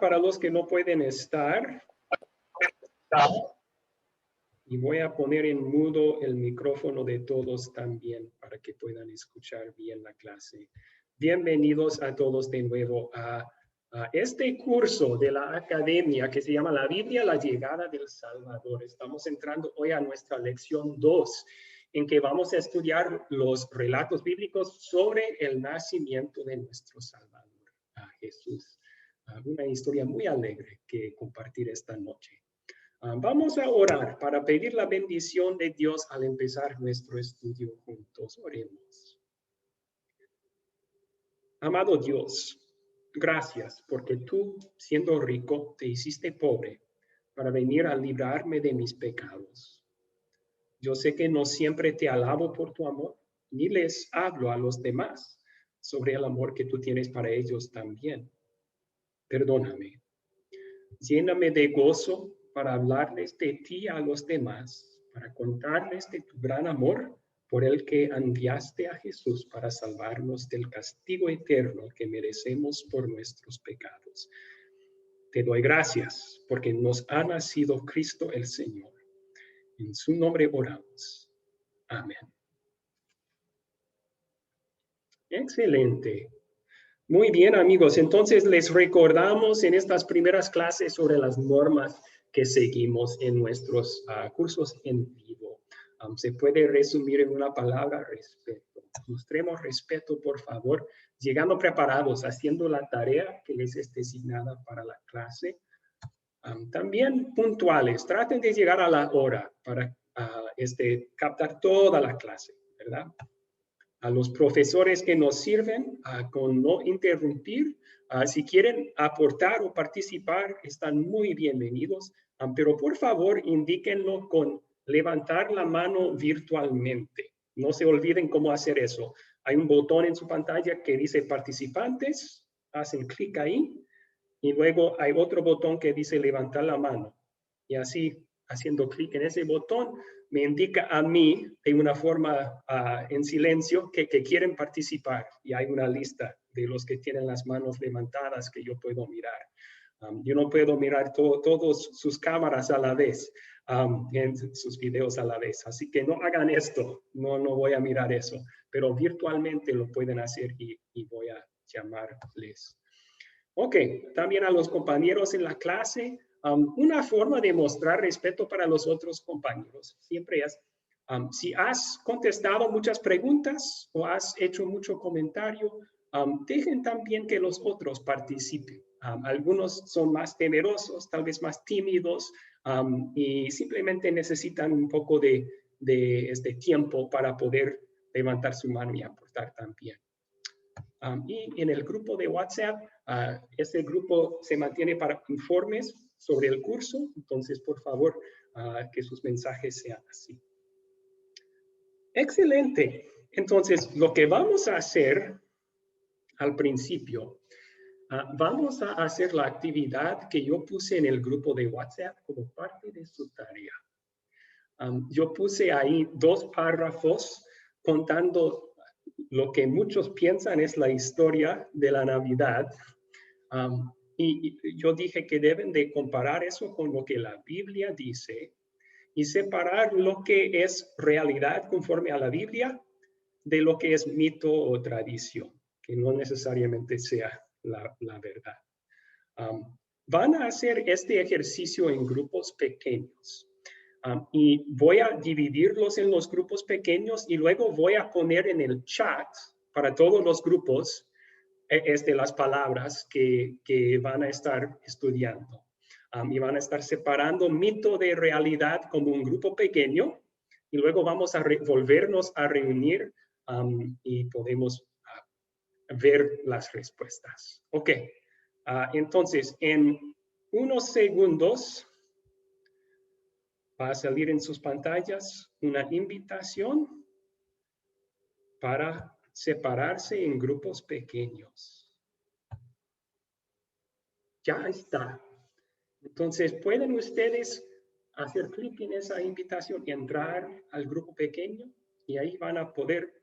para los que no pueden estar. Y voy a poner en mudo el micrófono de todos también para que puedan escuchar bien la clase. Bienvenidos a todos de nuevo a este curso de la academia que se llama La Biblia, la llegada del Salvador. Estamos entrando hoy a nuestra lección 2, en que vamos a estudiar los relatos bíblicos sobre el nacimiento de nuestro Salvador, a Jesús. Una historia muy alegre que compartir esta noche. Vamos a orar para pedir la bendición de Dios al empezar nuestro estudio juntos. Oremos. Amado Dios, gracias porque tú, siendo rico, te hiciste pobre para venir a librarme de mis pecados. Yo sé que no siempre te alabo por tu amor, ni les hablo a los demás sobre el amor que tú tienes para ellos también. Perdóname. Lléname de gozo para hablarles de ti a los demás, para contarles de tu gran amor por el que enviaste a Jesús para salvarnos del castigo eterno que merecemos por nuestros pecados. Te doy gracias porque nos ha nacido Cristo el Señor. En su nombre oramos. Amén. Excelente. Muy bien, amigos. Entonces, les recordamos en estas primeras clases sobre las normas que seguimos en nuestros cursos en vivo. Se puede resumir en una palabra: respeto. Mostremos respeto, por favor, llegando preparados, haciendo la tarea que les es designada para la clase. También puntuales. Traten de llegar a la hora para captar toda la clase, ¿verdad? A los profesores que nos sirven con no interrumpir, si quieren aportar o participar, están muy bienvenidos, pero por favor indíquenlo con levantar la mano virtualmente. No se olviden cómo hacer eso. Hay un botón en su pantalla que dice participantes, hacen clic ahí, y luego hay otro botón que dice levantar la mano. Y así, haciendo clic en ese botón, me indica a mí de una forma en silencio que quieren participar. Y hay una lista de los que tienen las manos levantadas que yo puedo mirar. Yo no puedo mirar todos sus cámaras a la vez, en sus videos a la vez. Así que no hagan esto, no voy a mirar eso. Pero virtualmente lo pueden hacer y voy a llamarles. Ok, también a los compañeros en la clase, una forma de mostrar respeto para los otros compañeros siempre es, si has contestado muchas preguntas o has hecho mucho comentario, dejen también que los otros participen. Algunos son más temerosos, tal vez más tímidos, y simplemente necesitan un poco de este tiempo para poder levantar su mano y aportar también. Y en el grupo de WhatsApp, ese grupo se mantiene para informes sobre el curso, entonces por favor que sus mensajes sean así. Excelente. Entonces lo que vamos a hacer al principio, vamos a hacer la actividad que yo puse en el grupo de WhatsApp como parte de su tarea. Yo puse ahí 2 párrafos contando lo que muchos piensan es la historia de la Navidad. Y yo dije que deben de comparar eso con lo que la Biblia dice y separar lo que es realidad conforme a la Biblia de lo que es mito o tradición, que no necesariamente sea la verdad. Van a hacer este ejercicio en grupos pequeños. Y voy a dividirlos en los grupos pequeños y luego voy a poner en el chat para todos los grupos las palabras que van a estar estudiando. Y van a estar separando mito de realidad como un grupo pequeño y luego vamos a volvernos a reunir y podemos ver las respuestas. Ok, entonces en unos segundos va a salir en sus pantallas una invitación para separarse en grupos pequeños. Ya está. Entonces, pueden ustedes hacer clic en esa invitación y entrar al grupo pequeño y ahí van a poder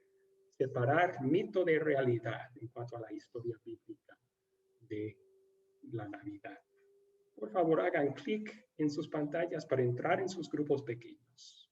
separar mito de realidad en cuanto a la historia bíblica de la Navidad. Por favor, hagan clic en sus pantallas para entrar en sus grupos pequeños.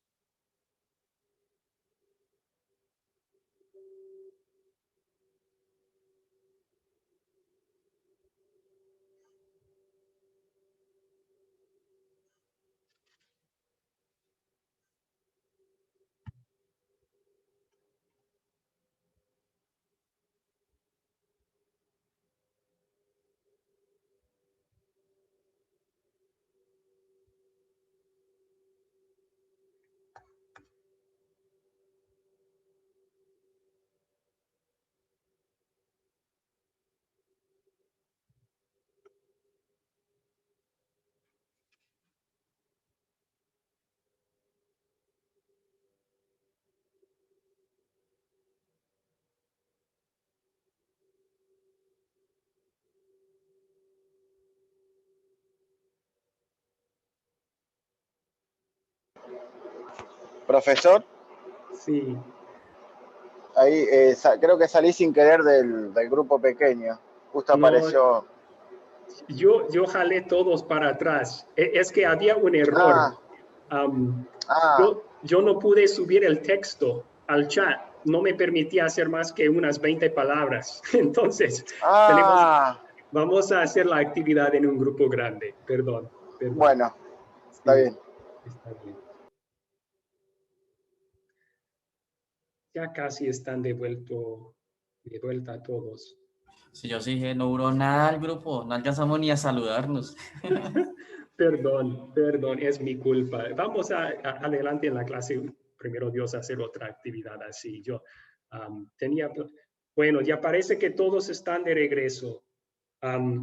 Profesor, Sí. ahí creo que salí sin querer del grupo pequeño. Justo No, apareció. yo jalé todos para atrás. Es que había un error. Um, yo no pude subir el texto al chat. No me permitía hacer más que unas 20 palabras. Entonces, vamos a hacer la actividad en un grupo grande. Perdón. Bueno, está Sí, bien. está bien. Ya casi están de vuelta todos. Si yo sí dije, no duró nada el grupo, no alcanzamos ni a saludarnos. Perdón, es mi culpa. Vamos adelante en la clase, primero Dios, a hacer otra actividad así. Yo bueno, ya parece que todos están de regreso.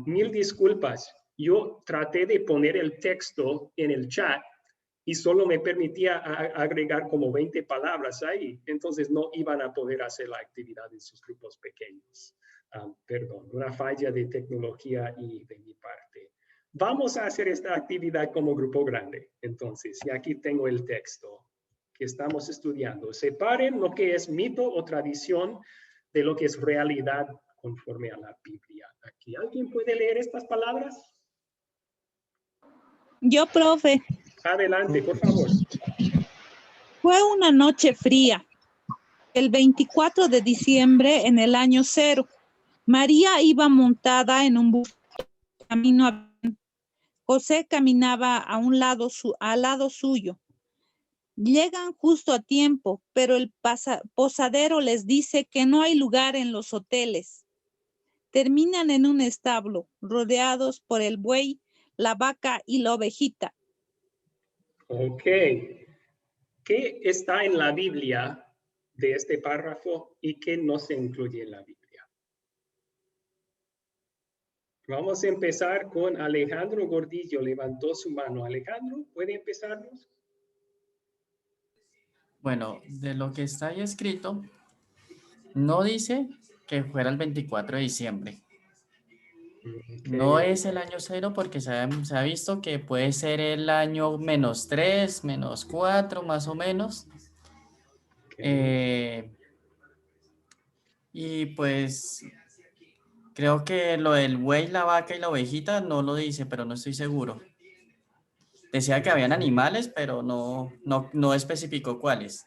Mil disculpas. Yo traté de poner el texto en el chat y solo me permitía agregar como 20 palabras ahí. Entonces no iban a poder hacer la actividad en sus grupos pequeños. Perdón, una falla de tecnología y de mi parte. Vamos a hacer esta actividad como grupo grande. Entonces, y aquí tengo el texto que estamos estudiando. Separen lo que es mito o tradición de lo que es realidad conforme a la Biblia. Aquí, ¿alguien puede leer estas palabras? Yo, profe. Adelante, por favor. Fue una noche fría, el 24 de diciembre en el año 0. María iba montada en un burro camino a... José caminaba al lado suyo. Llegan justo a tiempo, pero el posadero les dice que no hay lugar en los hoteles. Terminan en un establo, rodeados por el buey, la vaca y la ovejita. Ok. ¿Qué está en la Biblia de este párrafo y qué no se incluye en la Biblia? Vamos a empezar con Alejandro Gordillo. Levantó su mano. Alejandro, ¿puede empezarnos? Bueno, de lo que está ahí escrito, no dice que fuera el 24 de diciembre. Okay. No es el año 0 porque se ha visto que puede ser el año -3, -4, más o menos. Okay. Y pues creo que lo del buey, la vaca y la ovejita no lo dice, pero no estoy seguro. Decía que habían animales, pero no especificó cuáles.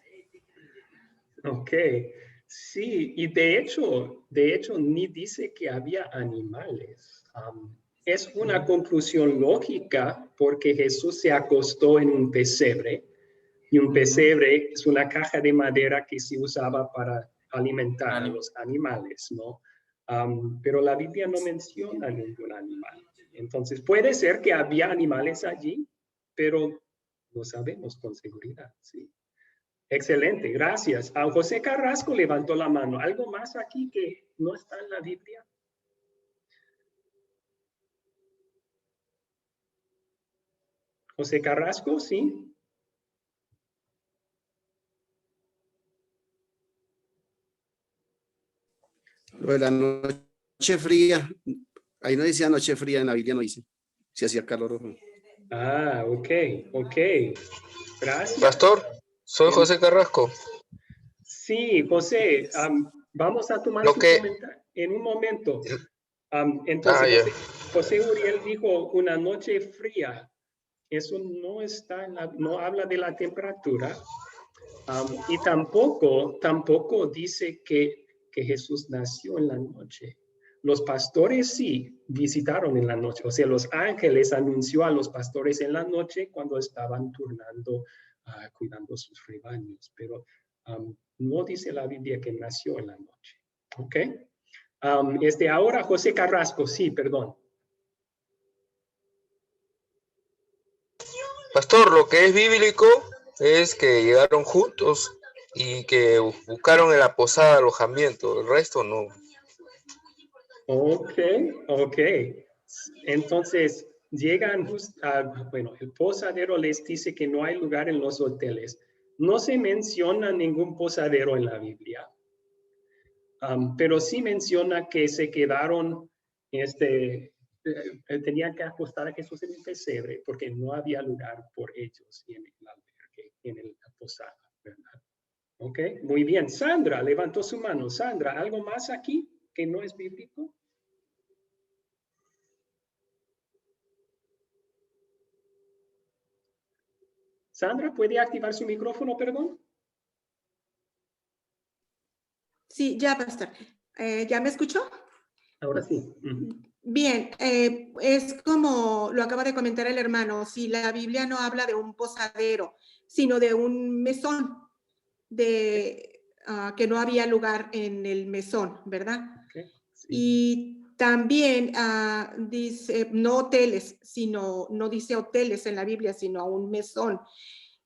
Ok, sí, y de hecho ni dice que había animales. Es una conclusión lógica porque Jesús se acostó en un pesebre y un pesebre es una caja de madera que se usaba para alimentar a los animales, ¿no? Pero la Biblia no menciona ningún animal. Entonces puede ser que había animales allí, pero no sabemos con seguridad, sí. Excelente, gracias. José Carrasco levantó la mano. ¿Algo más aquí que no está en la Biblia? José Carrasco, sí. Lo de la noche fría, ahí no decía noche fría, en la Biblia no dice, si hacía calor o no. Ok. Gracias. Pastor, soy José Carrasco. Sí, José, vamos a tomar Lo su que... comentario en un momento. Entonces, ya. José Uriel dijo una noche fría. Eso no está no habla de la temperatura. Y tampoco dice que Jesús nació en la noche. Los pastores sí visitaron en la noche. O sea, los ángeles anunció a los pastores en la noche cuando estaban turnando, cuidando sus rebaños. Pero no dice la Biblia que nació en la noche. ¿Ok? Ahora José Carrasco, sí, perdón. Pastor, lo que es bíblico es que llegaron juntos y que buscaron en la posada alojamiento. El resto no. Ok. Entonces, llegan, bueno, el posadero les dice que no hay lugar en los hoteles. No se menciona ningún posadero en la Biblia, pero sí menciona que se quedaron, tenían que acostar a Jesús en el pesebre porque no había lugar por ellos en el albergue, en la posada, ¿verdad? Ok, muy bien. Sandra levantó su mano. Sandra, ¿algo más aquí que no es bíblico? Sandra, ¿puede activar su micrófono, perdón? Sí, ya, pastor. ¿Ya me escuchó? Ahora sí. Bien, es como lo acaba de comentar el hermano, si la Biblia no habla de un posadero, sino de un mesón, que no había lugar en el mesón, ¿verdad? Okay, sí. Y también dice, no hoteles, no dice hoteles en la Biblia, sino un mesón.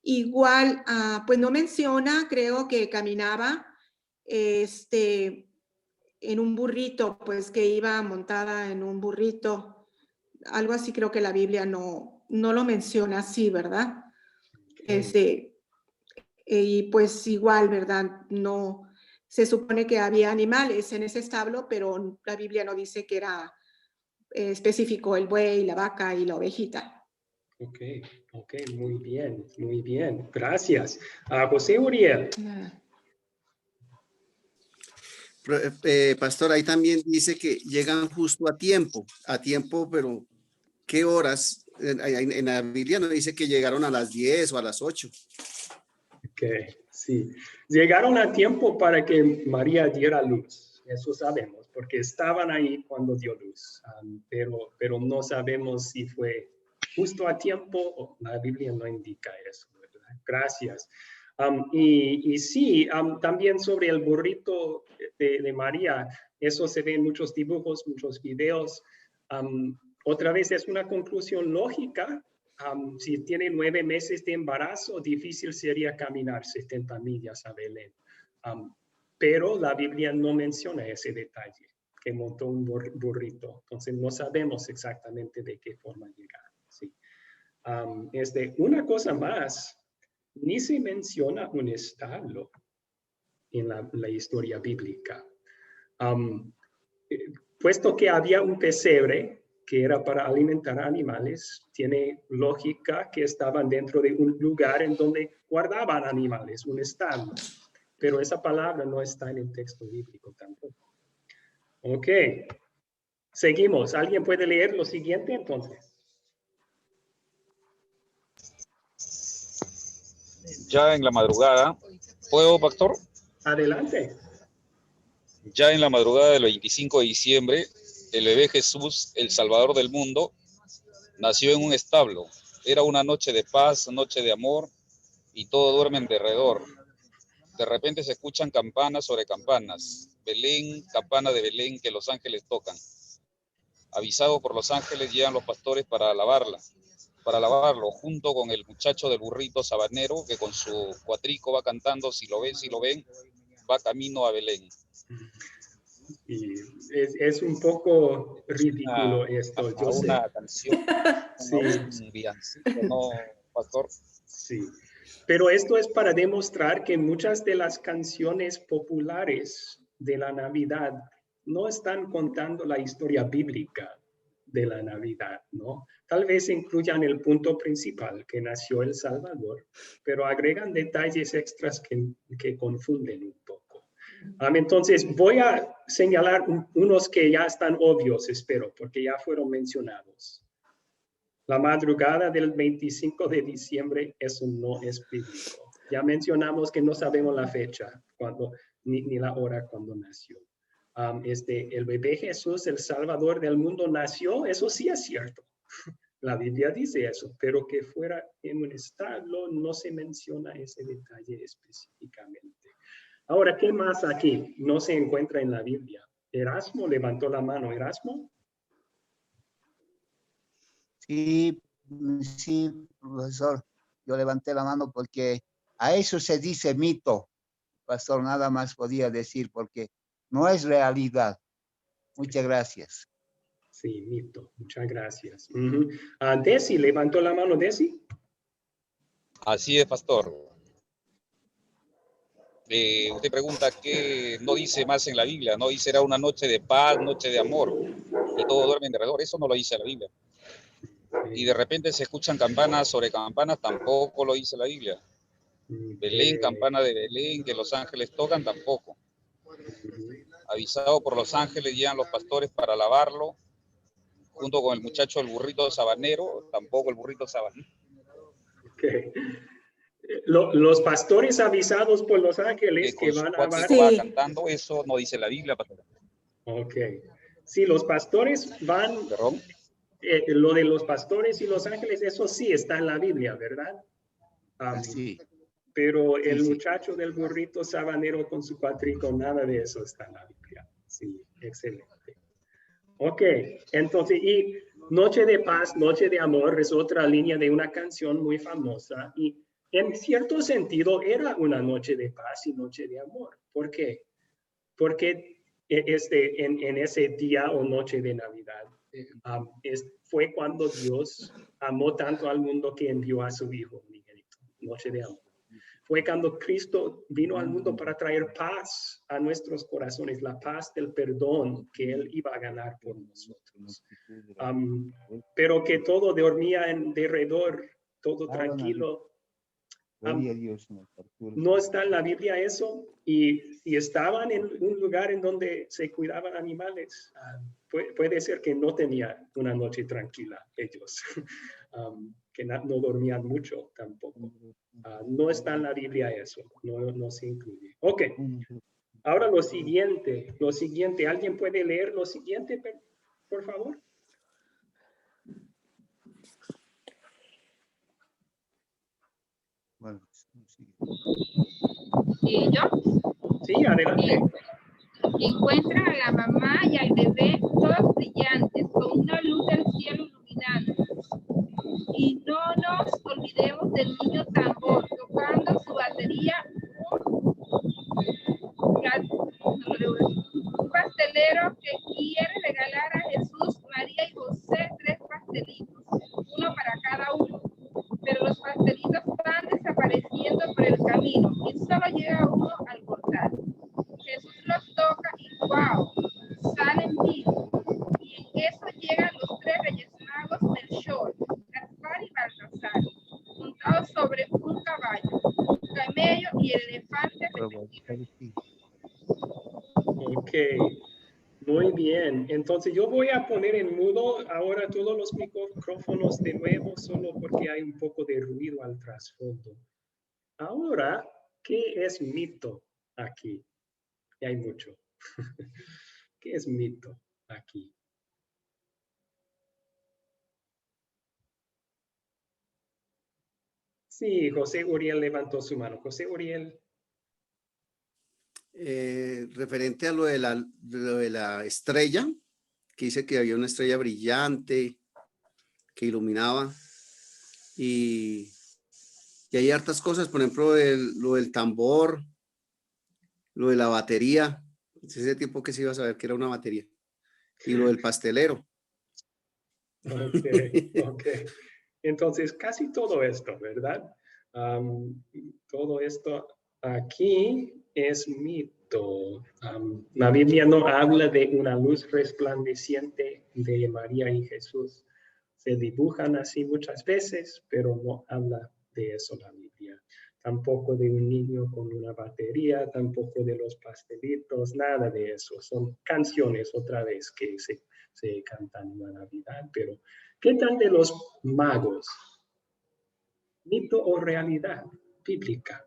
Igual, pues no menciona, creo que caminaba, en un burrito, pues que iba montada en un burrito. Algo así creo que la Biblia no lo menciona así, ¿verdad? Okay. Y pues igual, ¿verdad? No, se supone que había animales en ese establo, pero la Biblia no dice que era específico el buey, la vaca y la ovejita. Ok, muy bien. Gracias. José Uriel. Pastor, ahí también dice que llegan justo a tiempo, pero ¿qué horas? En la Biblia no dice que llegaron a las 10 o a las 8. Ok, sí. Llegaron a tiempo para que María diera luz. Eso sabemos, porque estaban ahí cuando dio luz. Pero no sabemos si fue justo a tiempo. La Biblia no indica eso, ¿verdad? Gracias. Y sí, también sobre el burrito de María, eso se ve en muchos dibujos, muchos videos. Otra vez es una conclusión lógica. Si tiene 9 meses de embarazo, difícil sería caminar 70 millas a Belén. Pero la Biblia no menciona ese detalle, que montó un burrito. Entonces no sabemos exactamente de qué forma llegar. Sí. Una cosa más, ni se menciona un establo en la historia bíblica. Puesto que había un pesebre que era para alimentar animales, tiene lógica que estaban dentro de un lugar en donde guardaban animales, un establo. Pero esa palabra no está en el texto bíblico tampoco. Ok. Seguimos. ¿Alguien puede leer lo siguiente entonces? Ya en la madrugada, ¿puedo, pastor? Adelante. Ya en la madrugada del 25 de diciembre, el bebé Jesús, el Salvador del mundo, nació en un establo. Era una noche de paz, noche de amor, y todo duerme alrededor. De repente se escuchan campanas sobre campanas. Belén, campana de Belén que los ángeles tocan. Avisados por los ángeles, llegan los pastores para alabarlo, junto con el muchacho del burrito sabanero que con su cuatrico va cantando, si lo ven, va camino a Belén. Y es un poco ridículo esto, yo sé. Una canción, sí. un villancico, ¿no, pastor? Sí, pero esto es para demostrar que muchas de las canciones populares de la Navidad no están contando la historia bíblica de la Navidad, ¿no? Tal vez incluyan el punto principal, que nació el Salvador, pero agregan detalles extras que confunden un poco. Entonces, voy a señalar unos que ya están obvios, espero, porque ya fueron mencionados. La madrugada del 25 de diciembre, eso no es bíblico. Ya mencionamos que no sabemos la fecha, ni la hora cuando nació. El bebé Jesús, el Salvador del mundo, nació, eso sí es cierto. La Biblia dice eso, pero que fuera en un establo no se menciona ese detalle específicamente. Ahora, ¿qué más aquí no se encuentra en la Biblia? Erasmo levantó la mano. ¿Erasmo? Sí, sí, profesor. Yo levanté la mano porque a eso se dice mito. Pastor, nada más podía decir porque no es realidad. Muchas gracias. Sí, mito. Muchas gracias. Desi, levantó la mano, Desi. Así es, pastor. Usted pregunta qué no dice más en la Biblia, no dice era una noche de paz, noche de amor, y todos duermen alrededor, eso no lo dice la Biblia. Y de repente se escuchan campanas sobre campanas, tampoco lo dice la Biblia. Belén, campana de Belén, que los ángeles tocan, tampoco. Avisado por los ángeles, llegan los pastores para alabarlo, junto con el muchacho del burrito sabanero, tampoco el burrito sabanero. Okay. Los pastores avisados por los ángeles que van a alabar. Va cantando, eso no dice la Biblia, pastor. Ok. Sí, los pastores van. ¿Perdón? Lo de los pastores y los ángeles, eso sí está en la Biblia, ¿verdad? Sí. Pero el muchacho del burrito sabanero con su cuatrico, nada de eso está en la Biblia. Sí, excelente. Ok, entonces, y Noche de Paz, Noche de Amor es otra línea de una canción muy famosa y en cierto sentido era una noche de paz y noche de amor. ¿Por qué? Porque en ese día o noche de Navidad fue cuando Dios amó tanto al mundo que envió a su Hijo, Miguelito, noche de amor. Fue cuando Cristo vino al mundo para traer paz a nuestros corazones, la paz del perdón que Él iba a ganar por nosotros. Pero que todo dormía en derredor, todo tranquilo. No está en la Biblia eso, y estaban en un lugar en donde se cuidaban animales. Puede ser que no tenían una noche tranquila ellos, que no dormían mucho tampoco. No está en la Biblia eso, no se incluye. Ok, ahora lo siguiente, ¿alguien puede leer lo siguiente, por favor? Bueno, ¿Y yo? Sí, adelante. Encuentran a la mamá y al bebé todos brillantes, con una luz del cielo iluminando. Y no nos olvidemos del niño tambor, tocando su batería, un pastelero que quiere regalar a Jesús, María y José 3 pastelitos, uno para cada uno. Pero los pastelitos van desapareciendo por el camino y solo llega uno al cortar. Jesús los toca y ¡wow! Salen vivos. Y en eso llegan los 3 reyes magos Melchor, Gaspar y Baltasar, montados sobre un caballo, un camello y el elefante respectivamente. Ok, muy bien. Entonces yo voy a poner en mudo ahora todos los micrófonos de nuevo, solo porque hay un poco de ruido al trasfondo. Ahora, ¿qué es mito aquí? Y hay mucho. ¿Qué es mito aquí? Sí, José Uriel levantó su mano. José Uriel. Referente a lo de la estrella, que dice que había una estrella brillante que iluminaba y hay hartas cosas, por ejemplo, lo del tambor, lo de la batería, ese tiempo que se iba a saber que era una batería, y lo del pastelero. Ok. Entonces, casi todo esto, ¿verdad? Todo esto aquí es mito. La Biblia no habla de una luz resplandeciente de María y Jesús. Se dibujan así muchas veces, pero no habla de eso la Biblia. tampoco de un niño con una batería, tampoco de los pastelitos, nada de eso. Son canciones otra vez que se cantan en la Navidad, pero ¿qué tal de los magos? ¿Mito o realidad bíblica?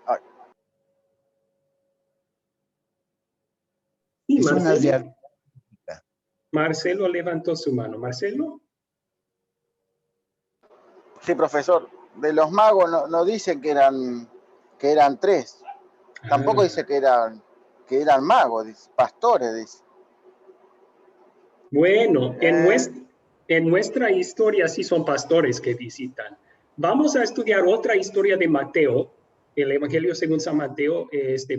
Ay, Sí, Es una Marcelo. realidad. Marcelo levantó su mano. Marcelo. sí, profesor. De los magos no dice que eran tres. Tampoco dice que eran magos, dice, pastores, dice. Bueno, en nuestra historia sí son pastores que visitan. Vamos a estudiar otra historia de Mateo, el Evangelio según San Mateo,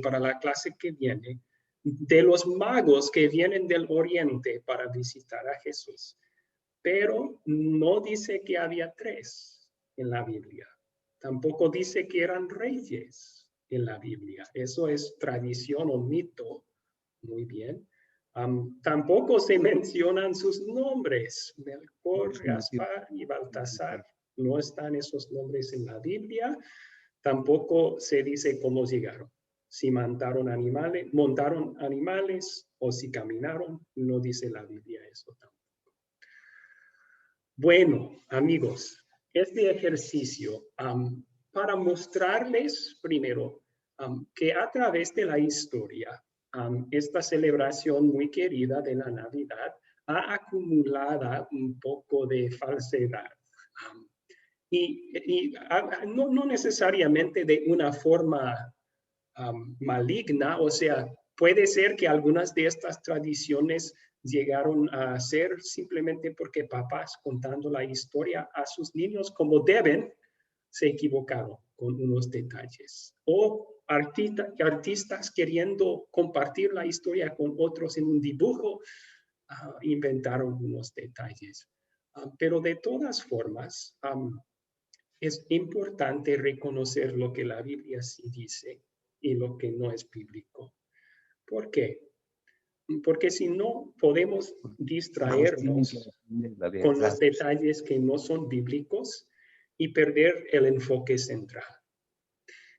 para la clase que viene, de los magos que vienen del oriente para visitar a Jesús. Pero no dice que había tres en la Biblia. Tampoco dice que eran reyes en la Biblia. Eso es tradición o mito. Muy bien. Tampoco se mencionan sus nombres. Melchor, Gaspar y Baltasar. No están esos nombres en la Biblia. Tampoco se dice cómo llegaron. Si montaron animales o si caminaron. No dice la Biblia eso tampoco. Bueno, amigos, este ejercicio para mostrarles primero que a través de la historia, esta celebración muy querida de la Navidad ha acumulado un poco de falsedad. No necesariamente de una forma maligna, o sea, puede ser que algunas de estas tradiciones llegaron a ser simplemente porque papás contando la historia a sus niños como deben, se equivocaron con unos detalles. O artistas queriendo compartir la historia con otros en un dibujo, inventaron unos detalles. Pero de todas formas, es importante reconocer lo que la Biblia sí dice y lo que no es bíblico. ¿Por qué? Porque si no, podemos distraernos con los detalles que no son bíblicos y perder el enfoque central.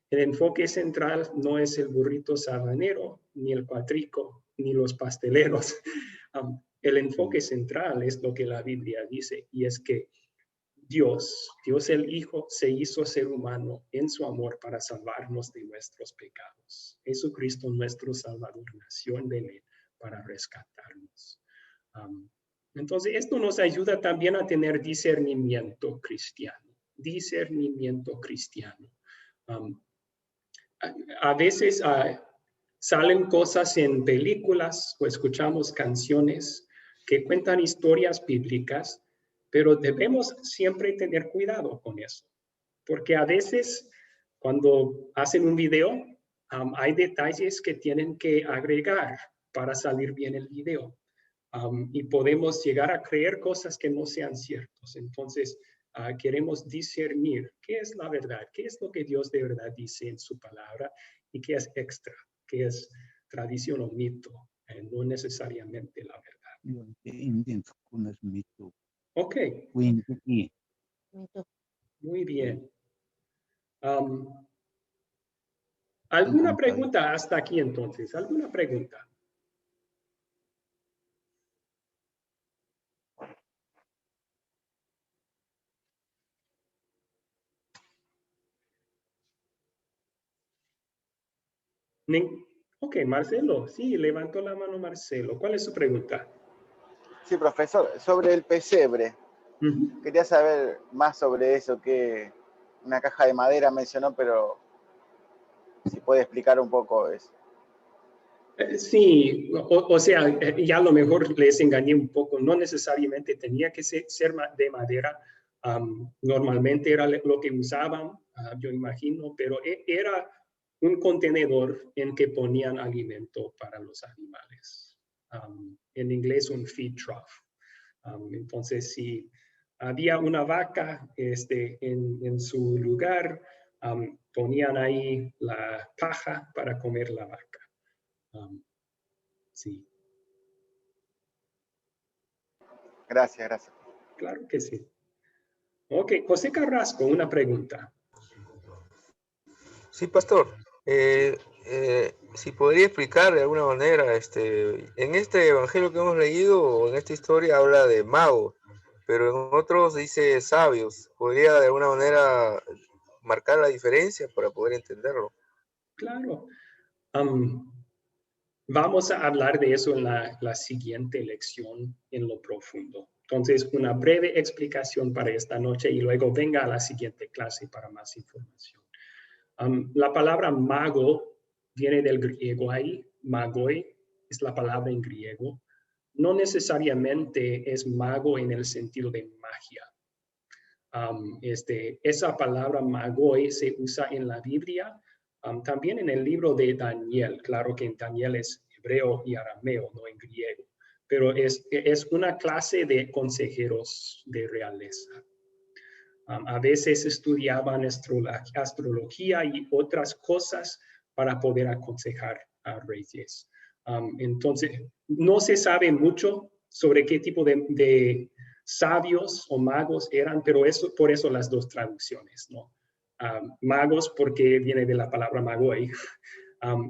El enfoque central no es el burrito sabanero, ni el cuatrico, ni los pasteleros. El enfoque central es lo que la Biblia dice, y es que Dios el Hijo, se hizo ser humano en su amor para salvarnos de nuestros pecados. Jesucristo, nuestro Salvador, nació en Belén para rescatarnos. Entonces, esto nos ayuda también a tener discernimiento cristiano. Discernimiento cristiano. A veces salen cosas en películas o escuchamos canciones que cuentan historias bíblicas, pero debemos siempre tener cuidado con eso, porque a veces cuando hacen un video, hay detalles que tienen que agregar para salir bien el video. Y podemos llegar a creer cosas que no sean ciertas. Entonces, queremos discernir qué es la verdad, qué es lo que Dios de verdad dice en su palabra y qué es extra, qué es tradición o mito, no necesariamente la verdad. Ok. Muy bien. ¿Alguna pregunta hasta aquí entonces? ¿Alguna pregunta? Ok, Marcelo, sí, levantó la mano Marcelo. ¿Cuál es su pregunta? Sí, profesor, sobre el pesebre. Quería saber más sobre eso, que una caja de madera mencionó, pero si puede explicar un poco eso. Sí, o sea, ya a lo mejor les engañé un poco, no necesariamente tenía que ser de madera, normalmente era lo que usaban, yo imagino, pero era un contenedor en que ponían alimento para los animales. En inglés un feed trough. Entonces, si había una vaca en su lugar, ponían ahí la paja para comer la vaca. Sí. Gracias. Claro que sí. Ok, José Carrasco, una pregunta. Sí, pastor. Si podría explicar de alguna manera, en este evangelio que hemos leído, o en esta historia, habla de magos, pero en otros dice sabios. ¿Podría de alguna manera marcar la diferencia para poder entenderlo? Claro. Vamos a hablar de eso en la siguiente lección en lo profundo. Entonces, una breve explicación para esta noche y luego venga a la siguiente clase para más información. La palabra mago viene del griego ahí, magoi, es la palabra en griego. No necesariamente es mago en el sentido de magia. Esa palabra magoi se usa en la Biblia, también en el libro de Daniel. Claro que en Daniel es hebreo y arameo, no en griego, pero es una clase de consejeros de realeza. A veces estudiaban astrología y otras cosas para poder aconsejar a reyes. Entonces, no se sabe mucho sobre qué tipo de sabios o magos eran, pero por eso las dos traducciones, ¿no? Magos porque viene de la palabra magoi,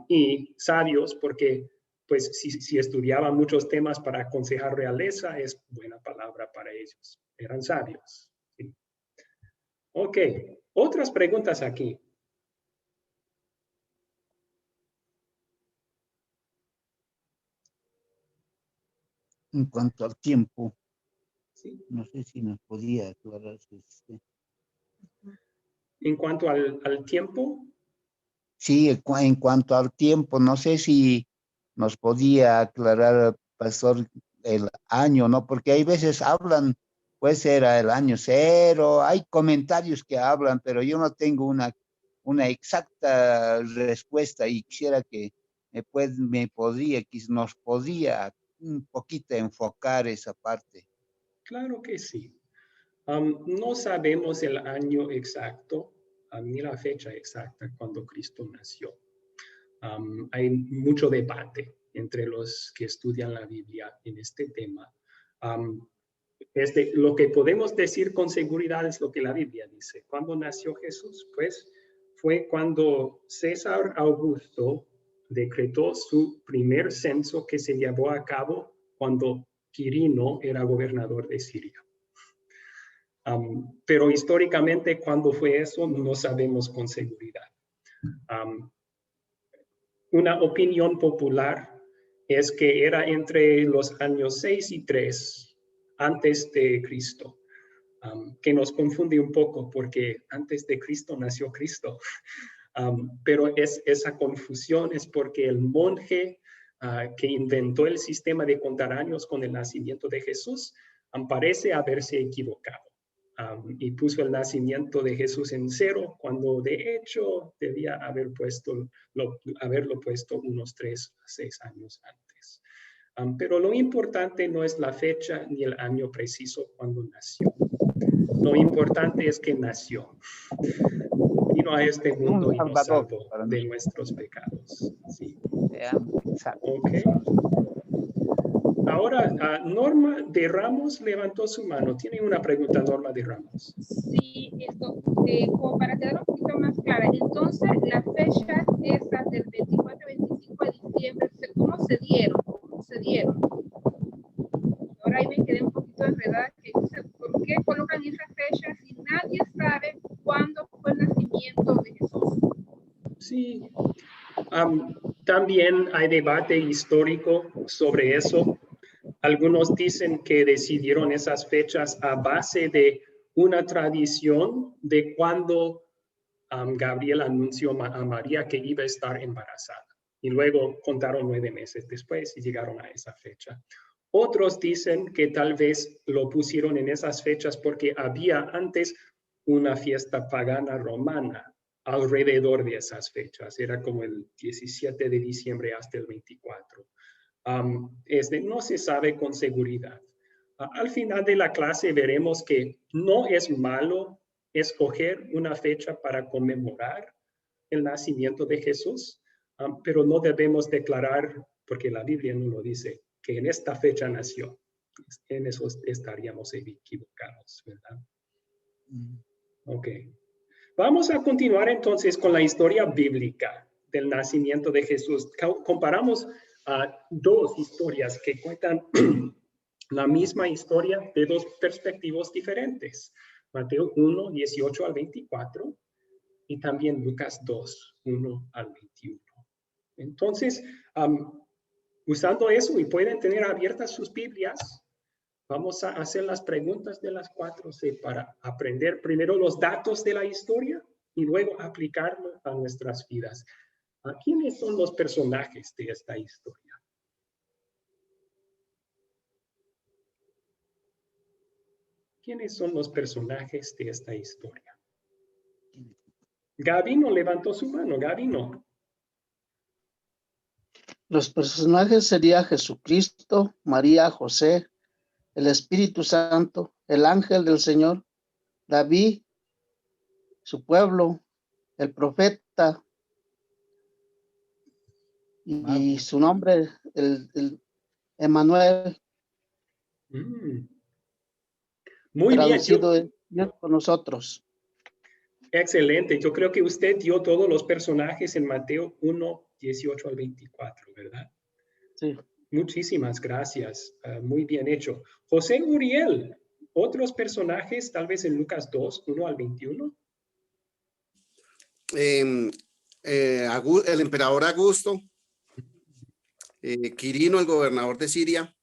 y sabios porque pues si estudiaban muchos temas para aconsejar realeza, es buena palabra para ellos. Eran sabios. ¿Sí? Ok, otras preguntas aquí. En cuanto al tiempo, ¿Sí? no sé si nos podía aclarar. En cuanto al tiempo. Sí, en cuanto al tiempo, no sé si nos podía aclarar, pastor, el año, ¿no? Porque hay veces hablan, puede ser el año 0, hay comentarios que hablan, pero yo no tengo una exacta respuesta y quisiera que nos podía un poquito enfocar esa parte. Claro que sí. No sabemos el año exacto, ni la fecha exacta cuando Cristo nació. Hay mucho debate entre los que estudian la Biblia en este tema. Lo que podemos decir con seguridad es lo que la Biblia dice. ¿Cuándo nació Jesús? Pues fue cuando César Augusto decretó su primer censo que se llevó a cabo cuando Quirino era gobernador de Siria. Pero históricamente, ¿cuándo fue eso? No sabemos con seguridad. Una opinión popular es que era entre los años 6 y 3 antes de Cristo, que nos confunde un poco porque antes de Cristo nació Cristo. Pero esa confusión es porque el monje que inventó el sistema de contar años con el nacimiento de Jesús parece haberse equivocado. Y puso el nacimiento de Jesús en 0, cuando de hecho debía haberlo puesto unos 3 a 6 años antes. Pero lo importante no es la fecha ni el año preciso cuando nació. Lo importante es que nació. Vino a este mundo y nos salvó de nuestros pecados. Sí. Okay. Ahora, Norma de Ramos levantó su mano. ¿Tiene una pregunta, Norma de Ramos? Sí, como para quedar un poquito más clara. Entonces, las fechas esas del 24-25 de diciembre, ¿cómo se dieron? Ahora ahí me quedé un poquito enredada. ¿Por qué colocan esas fechas si nadie sabe cuándo fue el nacimiento de Jesús? Sí. También hay debate histórico sobre eso. Algunos dicen que decidieron esas fechas a base de una tradición de cuando Gabriel anunció a María que iba a estar embarazada. Y luego contaron 9 meses después y llegaron a esa fecha. Otros dicen que tal vez lo pusieron en esas fechas porque había antes una fiesta pagana romana alrededor de esas fechas. Era como el 17 de diciembre hasta el 24. No se sabe con seguridad. Al final de la clase veremos que no es malo escoger una fecha para conmemorar el nacimiento de Jesús, pero no debemos declarar, porque la Biblia no lo dice, que en esta fecha nació. En eso estaríamos equivocados, ¿verdad? Ok. Vamos a continuar entonces con la historia bíblica del nacimiento de Jesús. Comparamos dos historias que cuentan la misma historia de dos perspectivas diferentes. Mateo 1, 18 al 24 y también Lucas 2, 1 al 21. Entonces, usando eso y pueden tener abiertas sus Biblias, vamos a hacer las preguntas de las 4C para aprender primero los datos de la historia y luego aplicarlo a nuestras vidas. ¿Quiénes son los personajes de esta historia? ¿Quiénes son los personajes de esta historia? Gabino levantó su mano. Gabino. Los personajes serían Jesucristo, María, José, el Espíritu Santo, el ángel del Señor, David, su pueblo, el profeta, y su nombre, el Emmanuel. Muy traducido bien. Dios con nosotros. Excelente. Yo creo que usted dio todos los personajes en Mateo 1, 18 al 24, ¿verdad? Sí. Muchísimas gracias. Muy bien hecho. José Uriel, ¿otros personajes tal vez en Lucas 2, 1 al 21? El emperador Augusto, Quirino, el gobernador de Siria,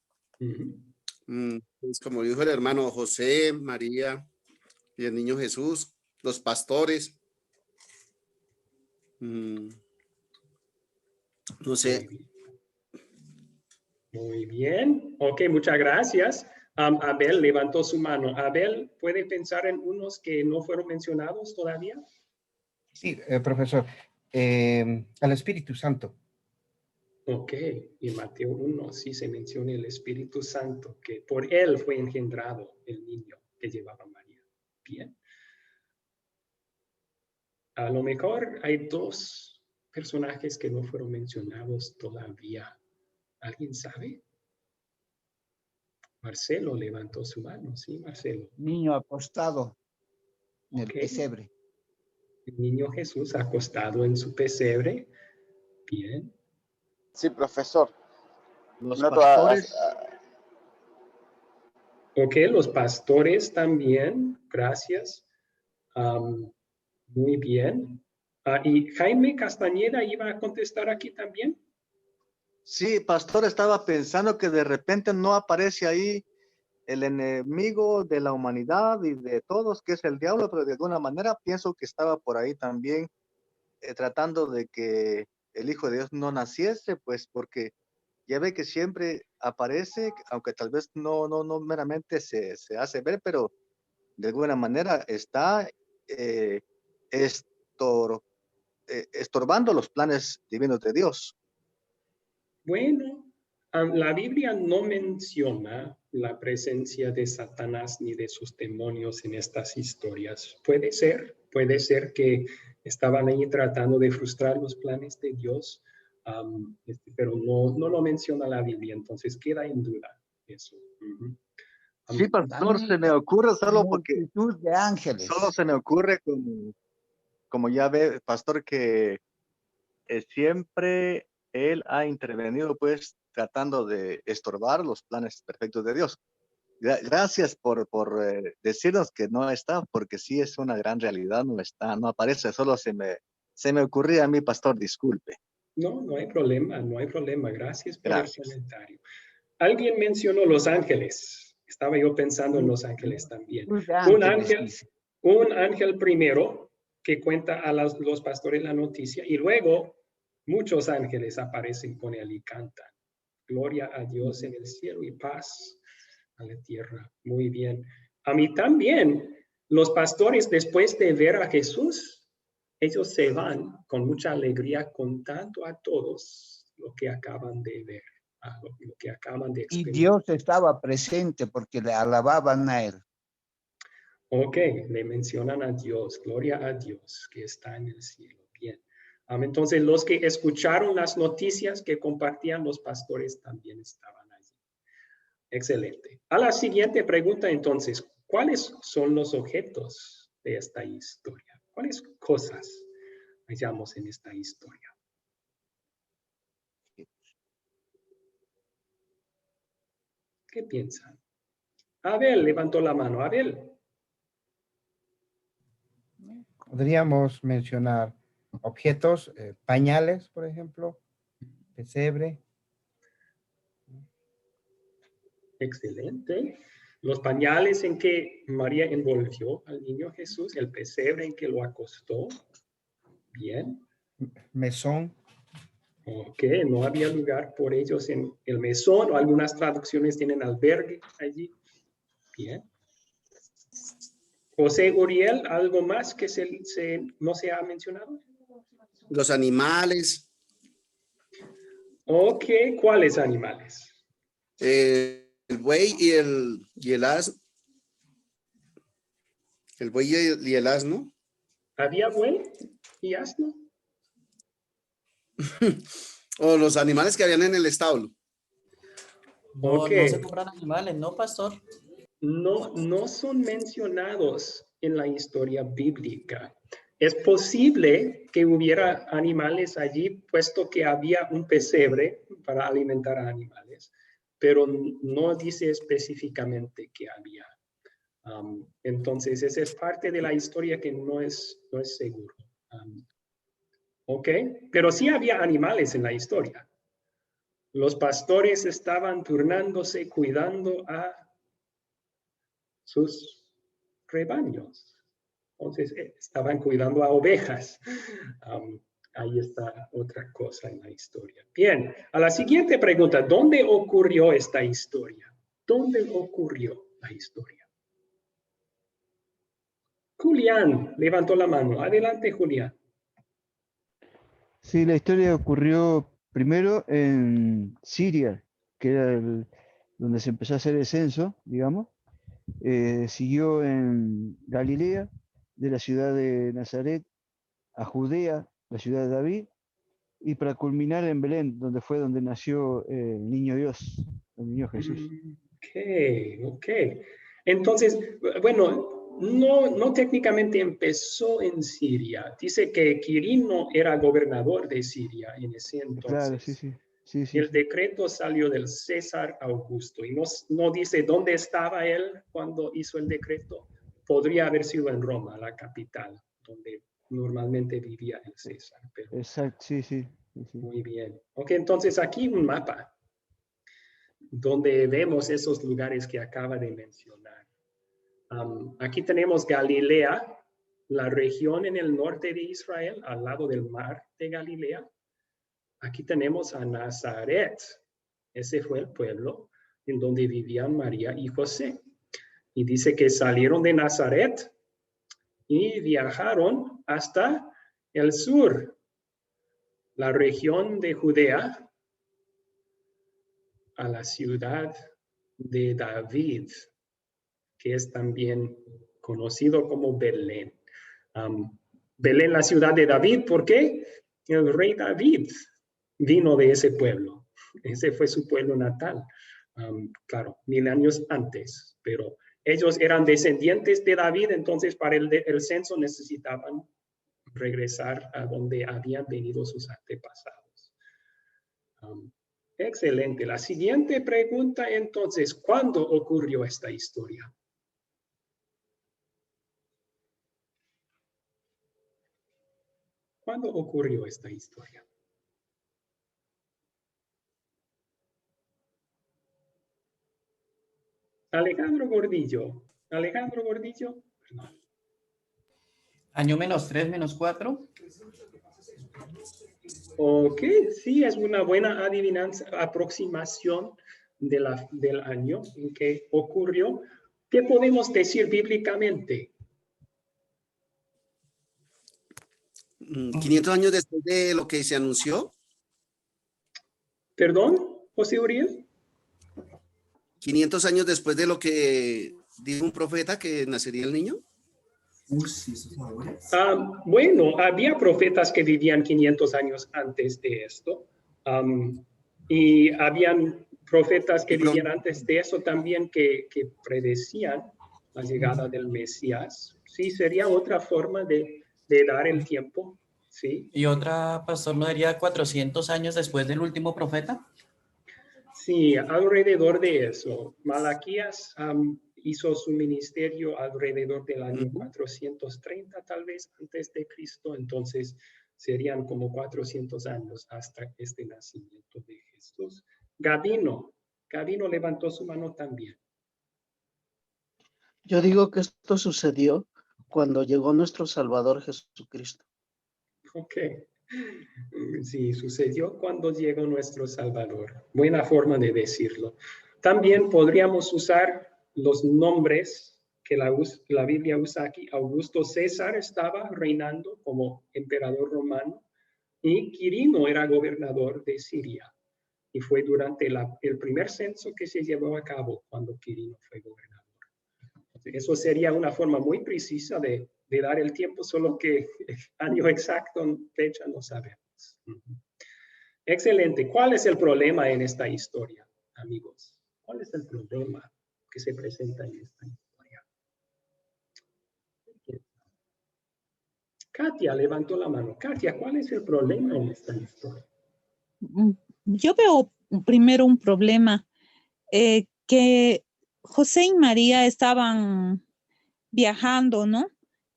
pues como dijo el hermano, José, María y el niño Jesús, los pastores, no sé. Muy bien. Ok, muchas gracias. Abel levantó su mano. Abel, ¿puede pensar en unos que no fueron mencionados todavía? Sí, profesor. Al Espíritu Santo. Ok, y Mateo 1 sí se menciona el Espíritu Santo, que por él fue engendrado el niño que llevaba María. Bien. A lo mejor hay dos personajes que no fueron mencionados todavía. ¿Alguien sabe? Marcelo levantó su mano, ¿sí, Marcelo? Niño acostado en el pesebre. El niño Jesús acostado en su pesebre. Bien. Sí, profesor. Los pastores. Ok, los pastores también. Gracias. Muy bien. ¿Y Jaime Castañeda iba a contestar aquí también? Sí, pastor, estaba pensando que de repente no aparece ahí el enemigo de la humanidad y de todos, que es el diablo, pero de alguna manera pienso que estaba por ahí también tratando de que el Hijo de Dios no naciese, pues porque ya ve que siempre aparece, aunque tal vez no meramente se hace ver, pero de alguna manera está estorbando los planes divinos de Dios. Bueno, la Biblia no menciona la presencia de Satanás ni de sus demonios en estas historias. Puede ser que estaban ahí tratando de frustrar los planes de Dios, pero no lo menciona la Biblia, entonces queda en duda eso. Sí, pastor, se me ocurre solo porque de ángeles. Solo se me ocurre como ya ve, pastor, que siempre él ha intervenido pues tratando de estorbar los planes perfectos de Dios. Gracias por decirnos que no está, porque sí es una gran realidad, no está, no aparece, solo se me ocurría a mí, pastor, disculpe. No hay problema, Gracias por el comentario. Alguien mencionó los ángeles. Estaba yo pensando en los ángeles también. Un ángel primero que cuenta a los pastores la noticia y luego muchos ángeles aparecen con él y cantan. Gloria a Dios en el cielo y paz a la tierra. Muy bien. A mí también, los pastores después de ver a Jesús, ellos se van con mucha alegría contando a todos lo que acaban de ver, lo que acaban de experimentar. Y Dios estaba presente porque le alababan a él. Ok, le mencionan a Dios, gloria a Dios que está en el cielo. Bien. Entonces, los que escucharon las noticias que compartían los pastores también estaban allí. Excelente. A la siguiente pregunta entonces, ¿cuáles son los objetos de esta historia? ¿Cuáles cosas hallamos en esta historia? ¿Qué piensan? Abel levantó la mano. Abel. Podríamos mencionar objetos, pañales, por ejemplo, pesebre. Excelente. Los pañales en que María envolvió al niño Jesús, el pesebre en que lo acostó. Bien. Mesón. Ok, no había lugar por ellos en el mesón, o algunas traducciones tienen albergue allí. Bien. José Uriel, ¿algo más que no se ha mencionado? Los animales. Ok, ¿cuáles animales? El buey y el asno. El buey y el asno. ¿Había buey y asno? O los animales que habían en el establo. No, Ok. no se compran animales, ¿no, pastor? No son mencionados en la historia bíblica. Es posible que hubiera animales allí, puesto que había un pesebre para alimentar a animales, pero no dice específicamente que había. Entonces, esa es parte de la historia que no es seguro. Ok, pero sí había animales en la historia. Los pastores estaban turnándose, cuidando a sus rebaños. Entonces, estaban cuidando a ovejas. Ahí está otra cosa en la historia. Bien, a la siguiente pregunta, ¿dónde ocurrió esta historia? ¿Dónde ocurrió la historia? Julián levantó la mano. Adelante, Julián. Sí, la historia ocurrió primero en Siria, que era donde se empezó a hacer el censo, digamos. Siguió en Galilea, de la ciudad de Nazaret a Judea, la ciudad de David, y para culminar en Belén, donde nació el niño Dios, el niño Jesús. Ok. Entonces, bueno, no técnicamente empezó en Siria. Dice que Quirino era gobernador de Siria en ese entonces. Claro, sí. El decreto salió del César Augusto y no dice dónde estaba él cuando hizo el decreto. Podría haber sido en Roma, la capital, donde normalmente vivía el César. Pero... Exacto, sí. Muy bien. Ok, entonces aquí un mapa donde vemos esos lugares que acaba de mencionar. Aquí tenemos Galilea, la región en el norte de Israel, al lado del mar de Galilea. Aquí tenemos a Nazaret. Ese fue el pueblo en donde vivían María y José. Y dice que salieron de Nazaret y viajaron hasta el sur, la región de Judea, a la ciudad de David, que es también conocido como Belén. Belén, la ciudad de David, ¿por qué? El rey David vino de ese pueblo. Ese fue su pueblo natal. Claro, 1000 años antes, pero ellos eran descendientes de David, entonces para el censo necesitaban regresar a donde habían venido sus antepasados. Excelente. La siguiente pregunta entonces, ¿cuándo ocurrió esta historia? ¿Cuándo ocurrió esta historia? Alejandro Gordillo. Perdón. Año -3, -4. Ok, sí, es una buena adivinanza, aproximación del año en que ocurrió. ¿Qué podemos decir bíblicamente? 500 años después de lo que se anunció. ¿Perdón, José Uriel? 500 años después de lo que dijo un profeta que nacería el niño. Bueno, había profetas que vivían 500 años antes de esto y habían profetas que vivían antes de eso también que predecían la llegada del Mesías. Sí, sería otra forma de dar el tiempo. Sí. ¿Y otra, pastor, no diría 400 años después del último profeta? Sí, alrededor de eso. Malaquías hizo su ministerio alrededor del año 430, tal vez, antes de Cristo. Entonces, serían como 400 años hasta este nacimiento de Jesús. Gabino levantó su mano también. Yo digo que esto sucedió cuando llegó nuestro Salvador Jesucristo. Ok. Sí, sucedió cuando llegó nuestro Salvador. Buena forma de decirlo. También podríamos usar los nombres que la Biblia usa aquí. Augusto César estaba reinando como emperador romano y Quirino era gobernador de Siria. Y fue durante el primer censo que se llevó a cabo cuando Quirino fue gobernador. Eso sería una forma muy precisa de dar el tiempo, solo que año exacto, fecha, no sabemos. Excelente. ¿Cuál es el problema en esta historia, amigos? ¿Cuál es el problema que se presenta en esta historia? Katia levantó la mano. Katia, ¿cuál es el problema en esta historia? Yo veo primero un problema que José y María estaban viajando, ¿no?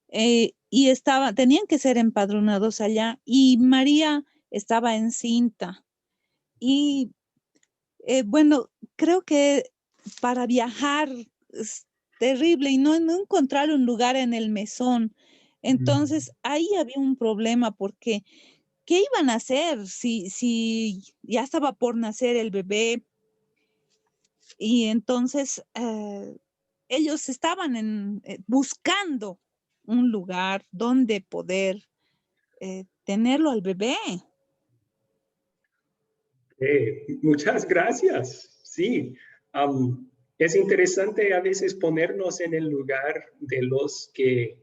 Y tenían que ser empadronados allá y María estaba encinta. Y bueno, creo que para viajar es terrible y no encontrar un lugar en el mesón. Entonces ahí había un problema porque ¿qué iban a hacer si ya estaba por nacer el bebé? Y entonces ellos estaban buscando un lugar donde poder tenerlo al bebé. Muchas gracias. Sí, es interesante a veces ponernos en el lugar de los que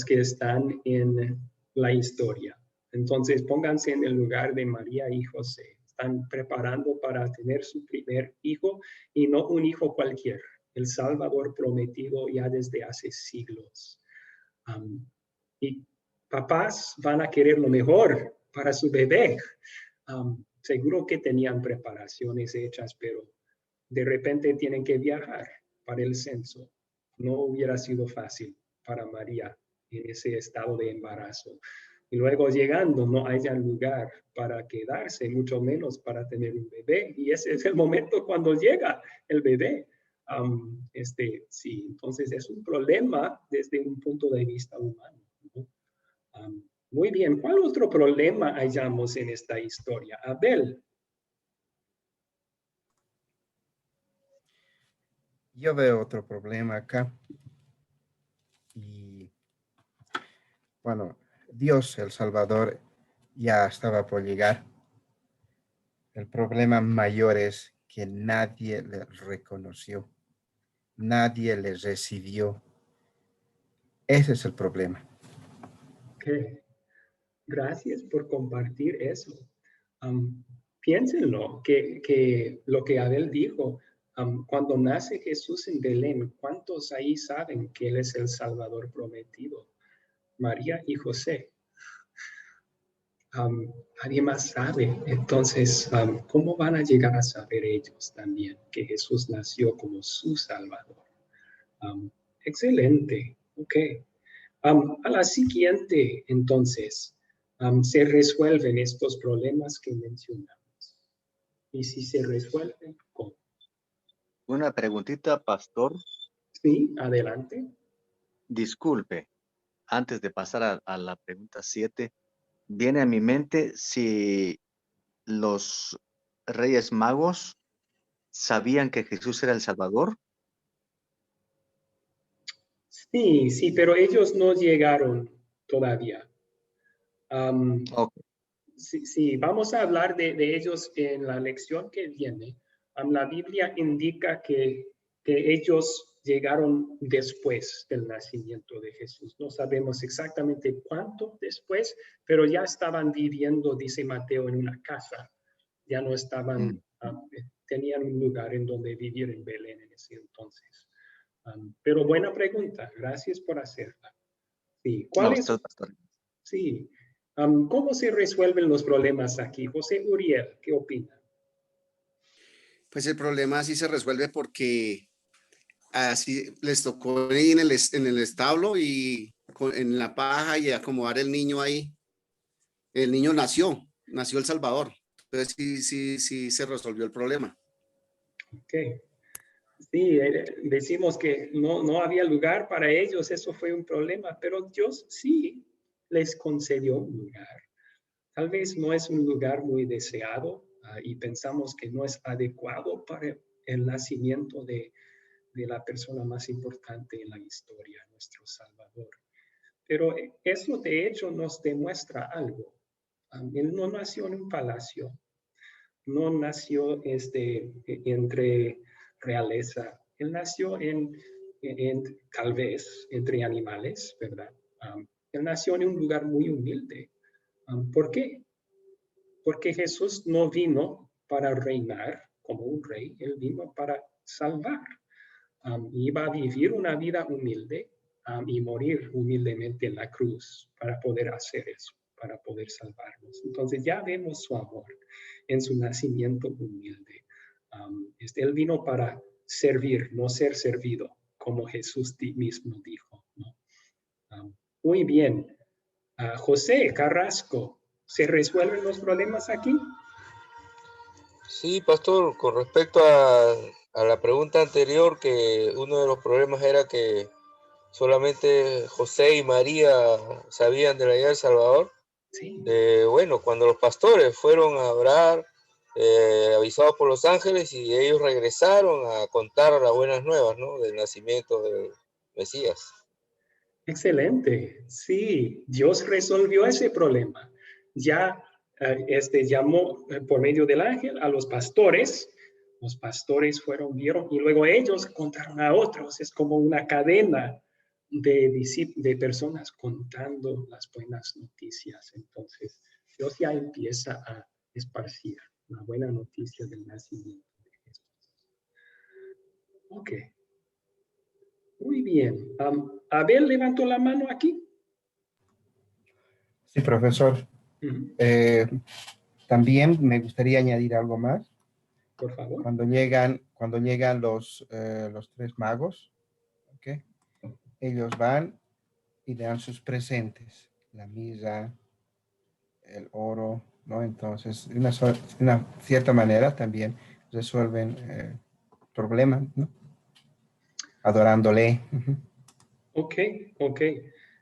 están en la historia. Entonces, pónganse en el lugar de María y José. Están preparando para tener su primer hijo y no un hijo cualquier, el Salvador prometido ya desde hace siglos. Y papás van a querer lo mejor para su bebé. Seguro que tenían preparaciones hechas, pero de repente tienen que viajar para el censo. No hubiera sido fácil para María en ese estado de embarazo. Y luego llegando, no haya lugar para quedarse, mucho menos para tener un bebé. Y ese es el momento cuando llega el bebé. Sí, entonces es un problema desde un punto de vista humano, ¿no? Muy bien, ¿cuál otro problema hallamos en esta historia? Abel. Yo veo otro problema acá. Y bueno, Dios, el Salvador, ya estaba por llegar. El problema mayor es que nadie le reconoció. Nadie le recibió. Ese es el problema. Okay. Gracias por compartir eso. Piénsenlo, que lo que Abel dijo, cuando nace Jesús en Belén, ¿cuántos ahí saben que Él es el Salvador prometido? María y José. Nadie más sabe. Entonces, ¿cómo van a llegar a saber ellos también que Jesús nació como su Salvador? Excelente. Ok. A la siguiente, entonces, se resuelven estos problemas que mencionamos. Y si se resuelven, ¿cómo? Una preguntita, pastor. Sí, adelante. Disculpe, antes de pasar a la pregunta 7, viene a mi mente si los Reyes Magos sabían que Jesús era el Salvador. Sí, pero ellos no llegaron todavía. Okay. Sí, vamos a hablar de ellos en la lección que viene. La Biblia indica que ellos llegaron después del nacimiento de Jesús. No sabemos exactamente cuánto después, pero ya estaban viviendo, dice Mateo, en una casa. Ya no estaban tenían un lugar en donde vivir en Belén en ese entonces. Pero buena pregunta, gracias por hacerla. Sí, No, usted, pastor. Sí, ¿cómo se resuelven los problemas aquí? José Uriel, ¿qué opina? Pues el problema sí se resuelve porque así les tocó ir en el establo y en la paja y acomodar el niño ahí. El niño nació El Salvador. Entonces sí se resolvió el problema. Ok. Sí, decimos que no había lugar para ellos, eso fue un problema, pero Dios sí les concedió un lugar. Tal vez no es un lugar muy deseado y pensamos que no es adecuado para el nacimiento de la persona más importante en la historia, nuestro Salvador. Pero eso de hecho nos demuestra algo. Él no nació en un palacio, no nació entre realeza, él nació tal vez entre animales, ¿verdad? Él nació en un lugar muy humilde. ¿Por qué? Porque Jesús no vino para reinar como un rey, él vino para salvar. Iba a vivir una vida humilde y morir humildemente en la cruz para poder hacer eso, para poder salvarnos. Entonces ya vemos su amor en su nacimiento humilde. Él vino para servir, no ser servido, como Jesús mismo dijo, ¿no? Muy bien. José Carrasco, ¿se resuelven los problemas aquí? Sí, pastor, con respecto a la pregunta anterior, que uno de los problemas era que solamente José y María sabían de la idea del Salvador. Sí. Bueno, cuando los pastores fueron a orar, avisados por los ángeles, y ellos regresaron a contar las buenas nuevas, ¿no?, del nacimiento del Mesías. Excelente. Sí, Dios resolvió ese problema. Ya llamó por medio del ángel a los pastores. Los pastores vieron y luego ellos contaron a otros. Es como una cadena de personas contando las buenas noticias. Entonces, Dios ya empieza a esparcir la buena noticia del nacimiento de Jesús. Ok. Muy bien. Abel levantó la mano aquí. Sí, profesor. También me gustaría añadir algo más. Por favor. Cuando llegan los tres magos, ¿okay? Ellos van y le dan sus presentes, la mirra, el oro, ¿no? Entonces, de una cierta manera también resuelven problemas, ¿no? Adorándole. Ok.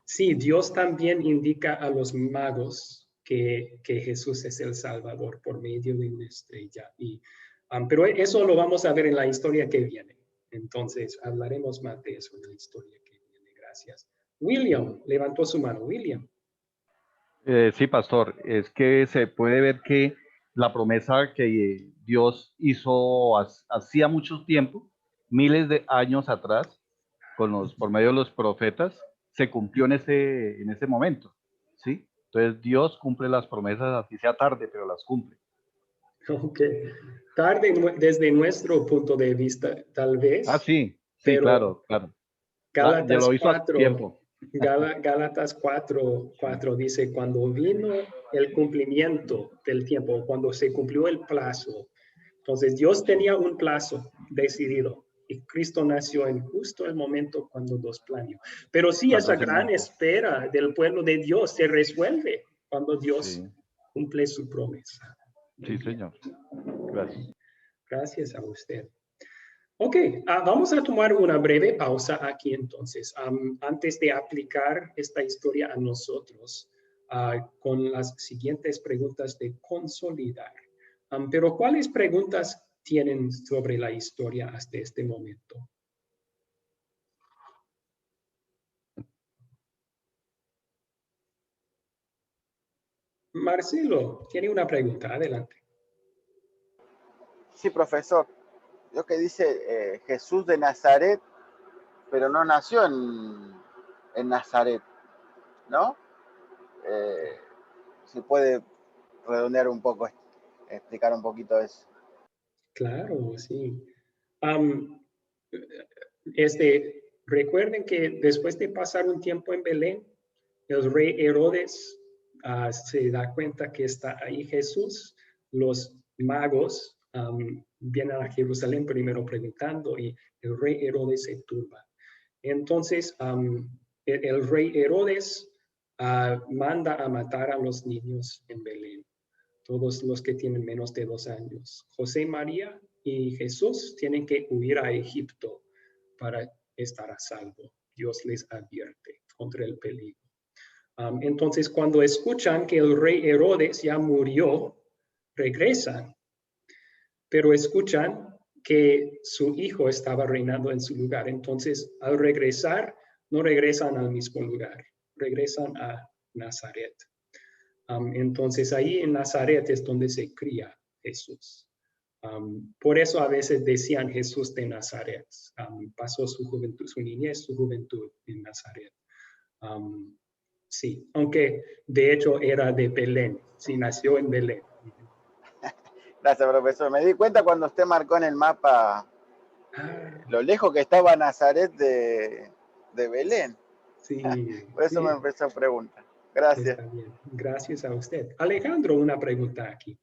Sí, Dios también indica a los magos que Jesús es el Salvador por medio de una estrella. Pero eso lo vamos a ver en la historia que viene. Entonces, hablaremos más de eso en la historia que viene. Gracias. William levantó su mano. William. Sí, pastor, es que se puede ver que la promesa que Dios hizo hacía mucho tiempo, miles de años atrás, por medio de los profetas, se cumplió en ese momento, ¿sí? Entonces Dios cumple las promesas, así sea tarde, pero las cumple. Ok. Tarde desde nuestro punto de vista, tal vez. Ah, sí, pero claro. Ya Gálatas lo hizo a 4, tiempo. Gálatas 4 dice, cuando vino el cumplimiento del tiempo, cuando se cumplió el plazo, entonces Dios tenía un plazo decidido y Cristo nació en justo el momento cuando Dios planeó. Pero sí, esa gran espera del pueblo de Dios se resuelve cuando Dios cumple su promesa. Sí, señor. Gracias. Gracias a usted. Ok, vamos a tomar una breve pausa aquí entonces, antes de aplicar esta historia a nosotros con las siguientes preguntas de consolidar. Pero ¿cuáles preguntas tienen sobre la historia hasta este momento? Marcelo, tiene una pregunta, adelante. Sí, profesor. Lo que dice Jesús de Nazaret, pero no nació en Nazaret, ¿no? Si puede redondear un poco, explicar un poquito eso. Claro, sí. Recuerden que después de pasar un tiempo en Belén, el rey Herodes se da cuenta que está ahí Jesús. Los magos vienen a Jerusalén primero preguntando y el rey Herodes se turba. Entonces, el rey Herodes manda a matar a los niños en Belén, todos los que tienen menos de 2 años. José, María y Jesús tienen que huir a Egipto para estar a salvo. Dios les advierte contra el peligro. Entonces, cuando escuchan que el rey Herodes ya murió, regresan, pero escuchan que su hijo estaba reinando en su lugar. Entonces, al regresar, no regresan al mismo lugar, regresan a Nazaret. Entonces, ahí en Nazaret es donde se cría Jesús. Por eso a veces decían Jesús de Nazaret. Pasó su juventud, su niñez, su juventud en Nazaret. Sí, aunque de hecho era de Belén, sí, nació en Belén. Gracias, profesor. Me di cuenta cuando usted marcó en el mapa lo lejos que estaba Nazaret de Belén. Sí. Por eso sí. me empezó a preguntar. Gracias. Está bien. Gracias a usted. Alejandro, una pregunta aquí.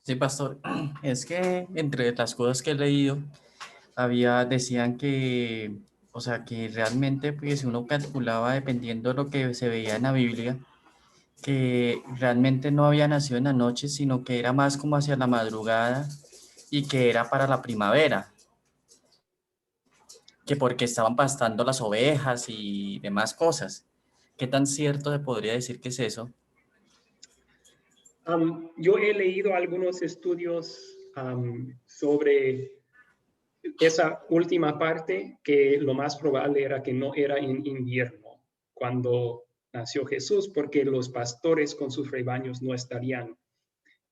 Sí, pastor. Es que entre las cosas que he leído, decían que, o sea, que realmente pues uno calculaba dependiendo de lo que se veía en la Biblia, que realmente no había nacido en la noche, sino que era más como hacia la madrugada y que era para la primavera, que porque estaban pastando las ovejas y demás cosas. ¿Qué tan cierto se podría decir que es eso? Yo he leído algunos estudios sobre esa última parte, que lo más probable era que no era en invierno cuando nació Jesús, porque los pastores con sus rebaños no estarían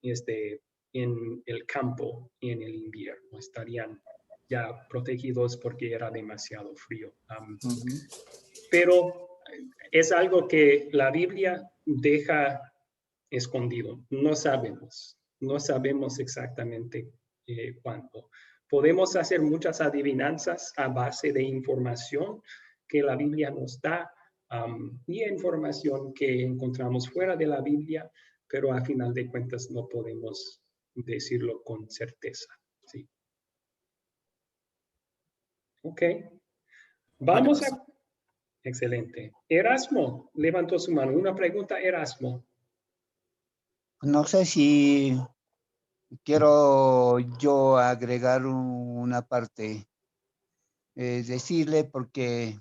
en el campo en el invierno, estarían ya protegidos porque era demasiado frío. Pero es algo que la Biblia deja escondido. No sabemos exactamente cuándo. Podemos hacer muchas adivinanzas a base de información que la Biblia nos da y información que encontramos fuera de la Biblia, pero a final de cuentas no podemos decirlo con certeza. Sí. Ok. Vamos a... Excelente. Erasmo levantó su mano. Una pregunta, Erasmo. No sé si quiero yo agregar una parte, decirle porque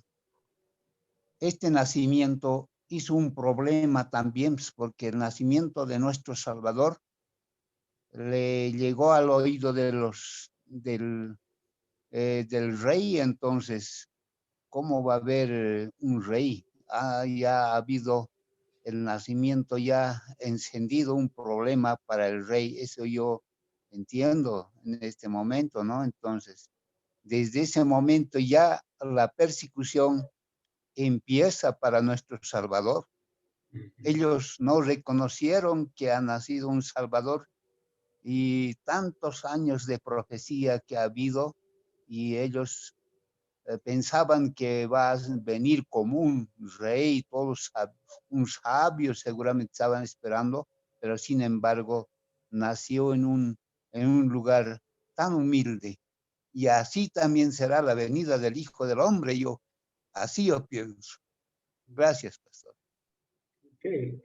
este nacimiento hizo un problema también, porque el nacimiento de nuestro Salvador le llegó al oído del rey. Entonces, ¿cómo va a haber un rey? Ya ha habido el nacimiento, ya encendido un problema para el rey. Eso yo entiendo en este momento, ¿no? Entonces, desde ese momento ya la persecución empieza para nuestro Salvador. Ellos no reconocieron que ha nacido un Salvador, y tantos años de profecía que ha habido, y ellos pensaban que va a venir como un rey, todos un sabio seguramente estaban esperando, pero sin embargo nació en un lugar tan humilde. Y así también será la venida del Hijo del Hombre, así yo pienso. Gracias, pastor. Okay.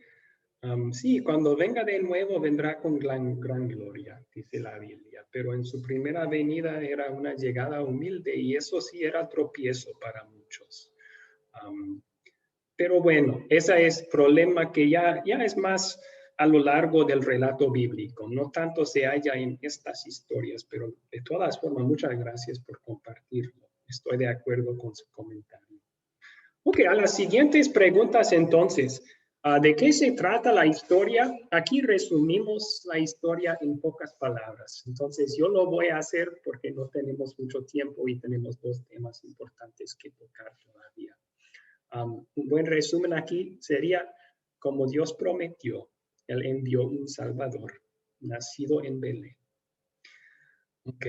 Sí, cuando venga de nuevo vendrá con gran gloria, dice la Biblia, pero en su primera venida era una llegada humilde y eso sí era tropiezo para muchos. Pero bueno, ese es problema que ya es más a lo largo del relato bíblico, no tanto se halla en estas historias, pero de todas formas, muchas gracias por compartirlo. Estoy de acuerdo con su comentario. Ok, a las siguientes preguntas entonces. ¿De qué se trata la historia? Aquí resumimos la historia en pocas palabras. Entonces, yo lo voy a hacer porque no tenemos mucho tiempo y tenemos 2 temas importantes que tocar todavía. Un buen resumen aquí sería, como Dios prometió, Él envió un Salvador, nacido en Belén. Ok.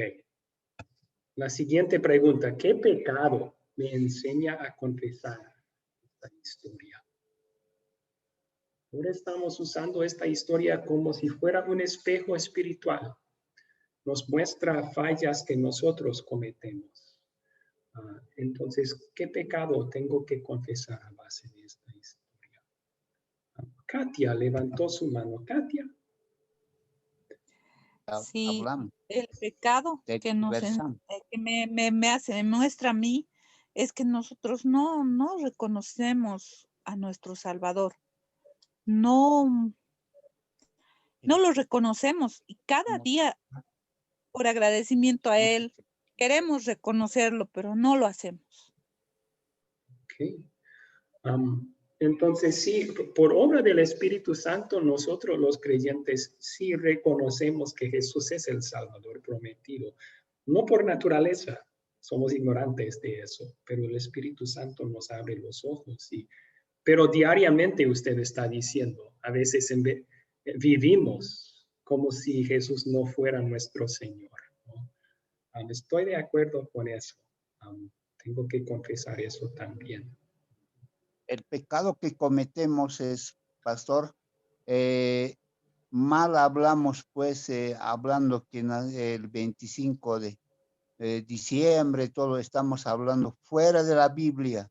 La siguiente pregunta, ¿qué pecado me enseña a confesar esta historia? Ahora estamos usando esta historia como si fuera un espejo espiritual. Nos muestra fallas que nosotros cometemos. Entonces, ¿qué pecado tengo que confesar a base de esta historia? Katia levantó su mano. Katia. Sí, Hablamos el pecado de que nos conversamos. que me muestra a mí es que nosotros no reconocemos a nuestro Salvador. No lo reconocemos y cada día, por agradecimiento a Él, queremos reconocerlo, pero no lo hacemos. Okay. Entonces, sí, por obra del Espíritu Santo, nosotros los creyentes sí reconocemos que Jesús es el Salvador prometido. No por naturaleza, somos ignorantes de eso, pero el Espíritu Santo nos abre los ojos. Pero diariamente usted está diciendo, a veces vivimos como si Jesús no fuera nuestro Señor, ¿no? Estoy de acuerdo con eso. Tengo que confesar eso también. El pecado que cometemos es, pastor, mal hablamos, pues, hablando que el 25 de diciembre, todo estamos hablando fuera de la Biblia.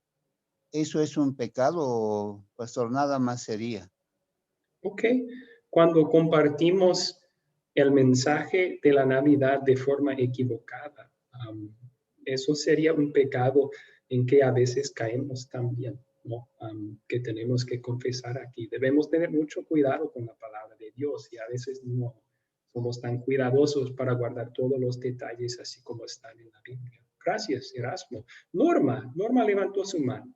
¿Eso es un pecado, pastor? Nada más sería. Ok, cuando compartimos el mensaje de la Navidad de forma equivocada, eso sería un pecado en que a veces caemos también, ¿no? Que tenemos que confesar aquí. Debemos tener mucho cuidado con la palabra de Dios y a veces no somos tan cuidadosos para guardar todos los detalles así como están en la Biblia. Gracias, Erasmo. Norma levantó su mano.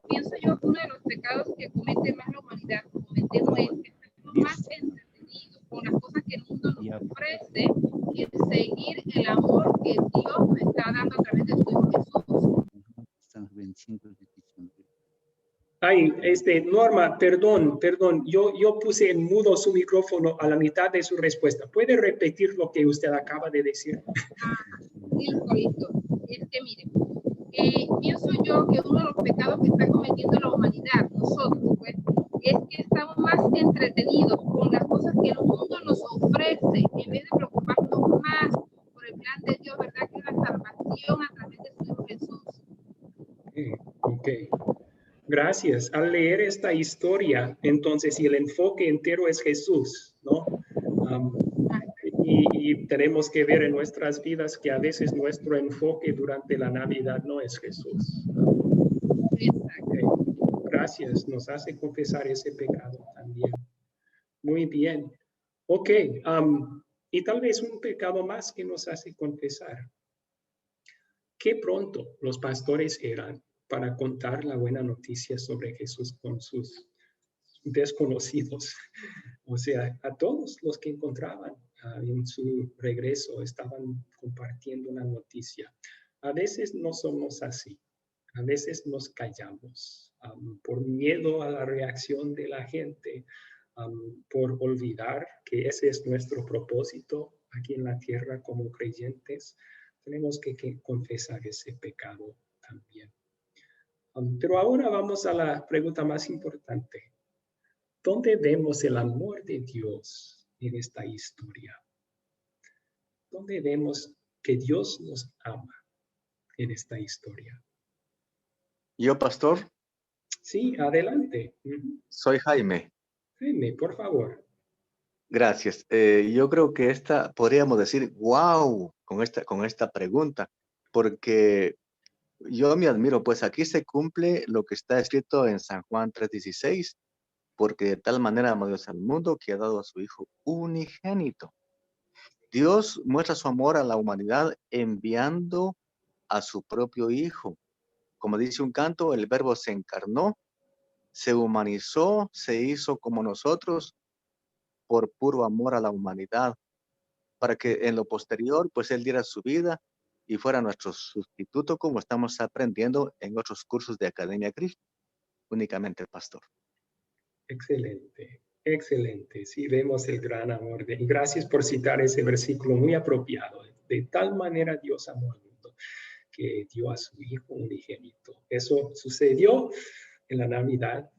Pienso yo que uno de los pecados que comete más la humanidad, cometemos es que estamos más entretenidos con las cosas que el mundo nos ofrece y el seguir el amor que Dios nos está dando a través de su Hijo Jesús. Ay, Norma, perdón, yo puse en mudo su micrófono a la mitad de su respuesta. ¿Puede repetir lo que usted acaba de decir? Listo. Es que mire, pienso yo que uno de los pecados que está cometiendo la humanidad, nosotros, pues, es que estamos más entretenidos con las cosas que el mundo nos ofrece, en vez de preocuparnos más por el plan de Dios, ¿verdad? Que es la salvación a través de su Hijo Jesús. Ok. Gracias. Al leer esta historia, entonces, si el enfoque entero es Jesús, ¿no? Y tenemos que ver en nuestras vidas que a veces nuestro enfoque durante la Navidad no es Jesús. Okay. Gracias. Nos hace confesar ese pecado también. Muy bien. Ok. Y tal vez un pecado más que nos hace confesar. Qué pronto los pastores eran para contar la buena noticia sobre Jesús con sus desconocidos. O sea, a todos los que encontraban en su regreso estaban compartiendo una noticia. A veces no somos así. A veces nos callamos por miedo a la reacción de la gente, por olvidar que ese es nuestro propósito aquí en la tierra como creyentes. Tenemos que confesar ese pecado también. Pero ahora vamos a la pregunta más importante. ¿Dónde vemos el amor de Dios en esta historia? ¿Dónde vemos que Dios nos ama en esta historia? Yo, pastor. Sí, adelante. Soy Jaime. Jaime, por favor. Gracias. Yo creo que podríamos decir, wow, con esta pregunta, porque yo me admiro, pues aquí se cumple lo que está escrito en San Juan 3:16, porque de tal manera amó Dios al mundo que ha dado a su Hijo unigénito. Dios muestra su amor a la humanidad enviando a su propio Hijo. Como dice un canto, el Verbo se encarnó, se humanizó, se hizo como nosotros por puro amor a la humanidad, para que en lo posterior, pues Él diera su vida y fuera nuestro sustituto, como estamos aprendiendo en otros cursos de Academia Cristo. Únicamente el pastor. Excelente. Excelente, sí, vemos el gran amor. Y gracias por citar ese versículo muy apropiado. De tal manera Dios amó al mundo que dio a su Hijo unigénito. Eso sucedió en la Navidad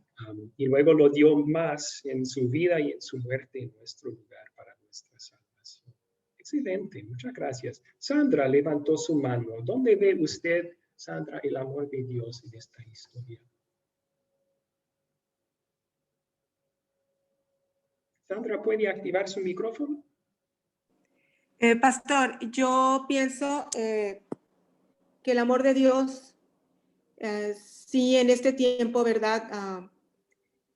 y luego lo dio más en su vida y en su muerte en nuestro lugar para nuestra salvación. Excelente, muchas gracias. Sandra levantó su mano. ¿Dónde ve usted, Sandra, el amor de Dios en esta historia? Sandra, ¿puede activar su micrófono? Pastor, yo pienso que el amor de Dios, sí, en este tiempo, ¿verdad?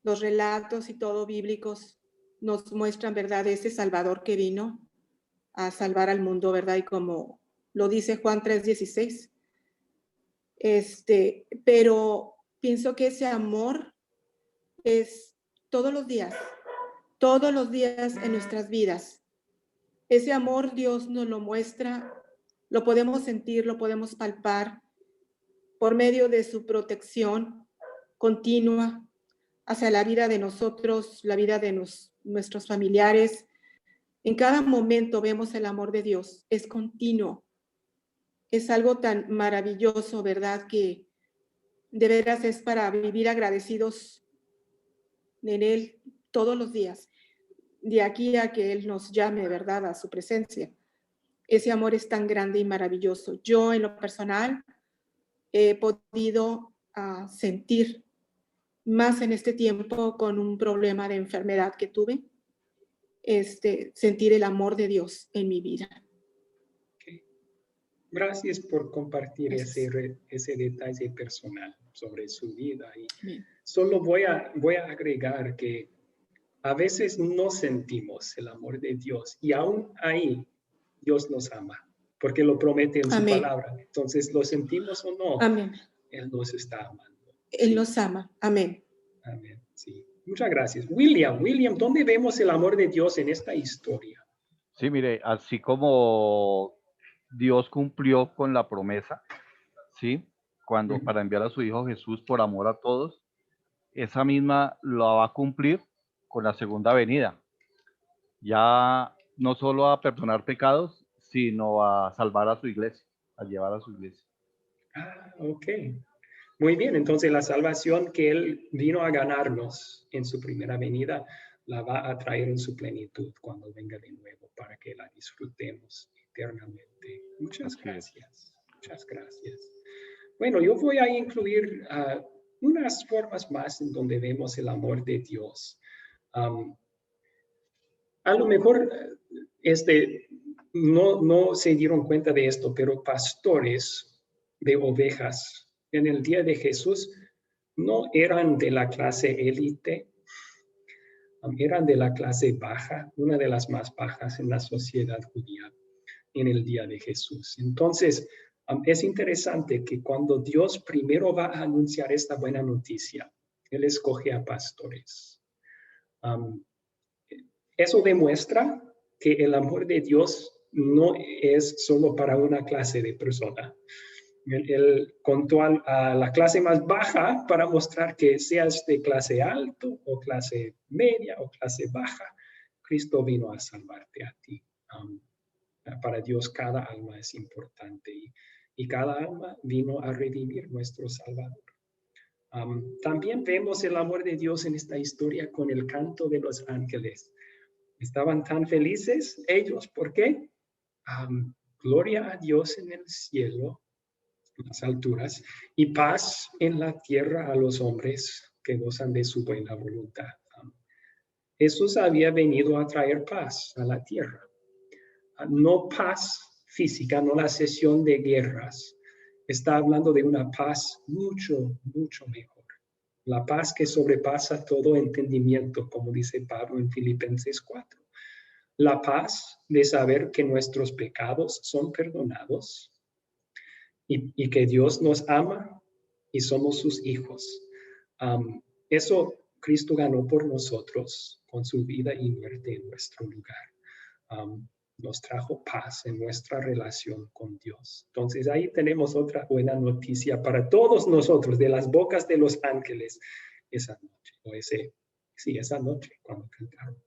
Los relatos y todo bíblicos nos muestran, ¿verdad? Ese Salvador que vino a salvar al mundo, ¿verdad? Y como lo dice Juan 3:16. Pero pienso que ese amor es todos los días en nuestras vidas. Ese amor Dios nos lo muestra, lo podemos sentir, lo podemos palpar por medio de su protección continua hacia la vida de nosotros, la vida de nuestros familiares. En cada momento vemos el amor de Dios, es continuo. Es algo tan maravilloso, ¿verdad? Que de veras es para vivir agradecidos en Él todos los días, de aquí a que Él nos llame, ¿verdad? A su presencia. Ese amor es tan grande y maravilloso. Yo, en lo personal, he podido sentir más en este tiempo con un problema de enfermedad que tuve, sentir el amor de Dios en mi vida. Gracias por compartir ese detalle personal sobre su vida. Y solo voy a agregar que a veces no sentimos el amor de Dios y aún ahí Dios nos ama porque lo promete en su palabra. Entonces, lo sentimos o no, Amén. Él nos está amando. Él nos ama. Amén. Amén. Sí. Muchas gracias. William, ¿dónde vemos el amor de Dios en esta historia? Sí, mire, así como Dios cumplió con la promesa, ¿sí? Cuando para enviar a su Hijo Jesús por amor a todos, esa misma la va a cumplir con la segunda venida. Ya no solo a perdonar pecados, sino a salvar a su iglesia, a llevar a su iglesia. Ah, ok. Muy bien, entonces la salvación que Él vino a ganarnos en su primera venida, la va a traer en su plenitud cuando venga de nuevo para que la disfrutemos eternamente. Muchas gracias. Muchas gracias. Bueno, yo voy a incluir unas formas más en donde vemos el amor de Dios. A lo mejor no se dieron cuenta de esto, pero pastores de ovejas en el día de Jesús no eran de la clase élite, eran de la clase baja, una de las más bajas en la sociedad judía en el día de Jesús. Entonces, es interesante que cuando Dios primero va a anunciar esta buena noticia, Él escoge a pastores. Eso demuestra que el amor de Dios no es solo para una clase de persona. Él contó a la clase más baja para mostrar que seas de clase alto o clase media o clase baja, Cristo vino a salvarte a ti. Para Dios cada alma es importante y cada alma vino a redimir nuestro Salvador. También vemos el amor de Dios en esta historia con el canto de los ángeles. Estaban tan felices ellos, ¿por qué? Gloria a Dios en el cielo, en las alturas, y paz en la tierra a los hombres que gozan de su buena voluntad. Jesús había venido a traer paz a la tierra. No paz física, no la cesión de guerras. Está hablando de una paz mucho, mucho mejor. La paz que sobrepasa todo entendimiento, como dice Pablo en Filipenses 4. La paz de saber que nuestros pecados son perdonados y que Dios nos ama y somos sus hijos. Eso Cristo ganó por nosotros con su vida y muerte en nuestro lugar. Nos trajo paz en nuestra relación con Dios. Entonces ahí tenemos otra buena noticia para todos nosotros de las bocas de los ángeles esa noche o ese Sí, esa noche cuando cantaron.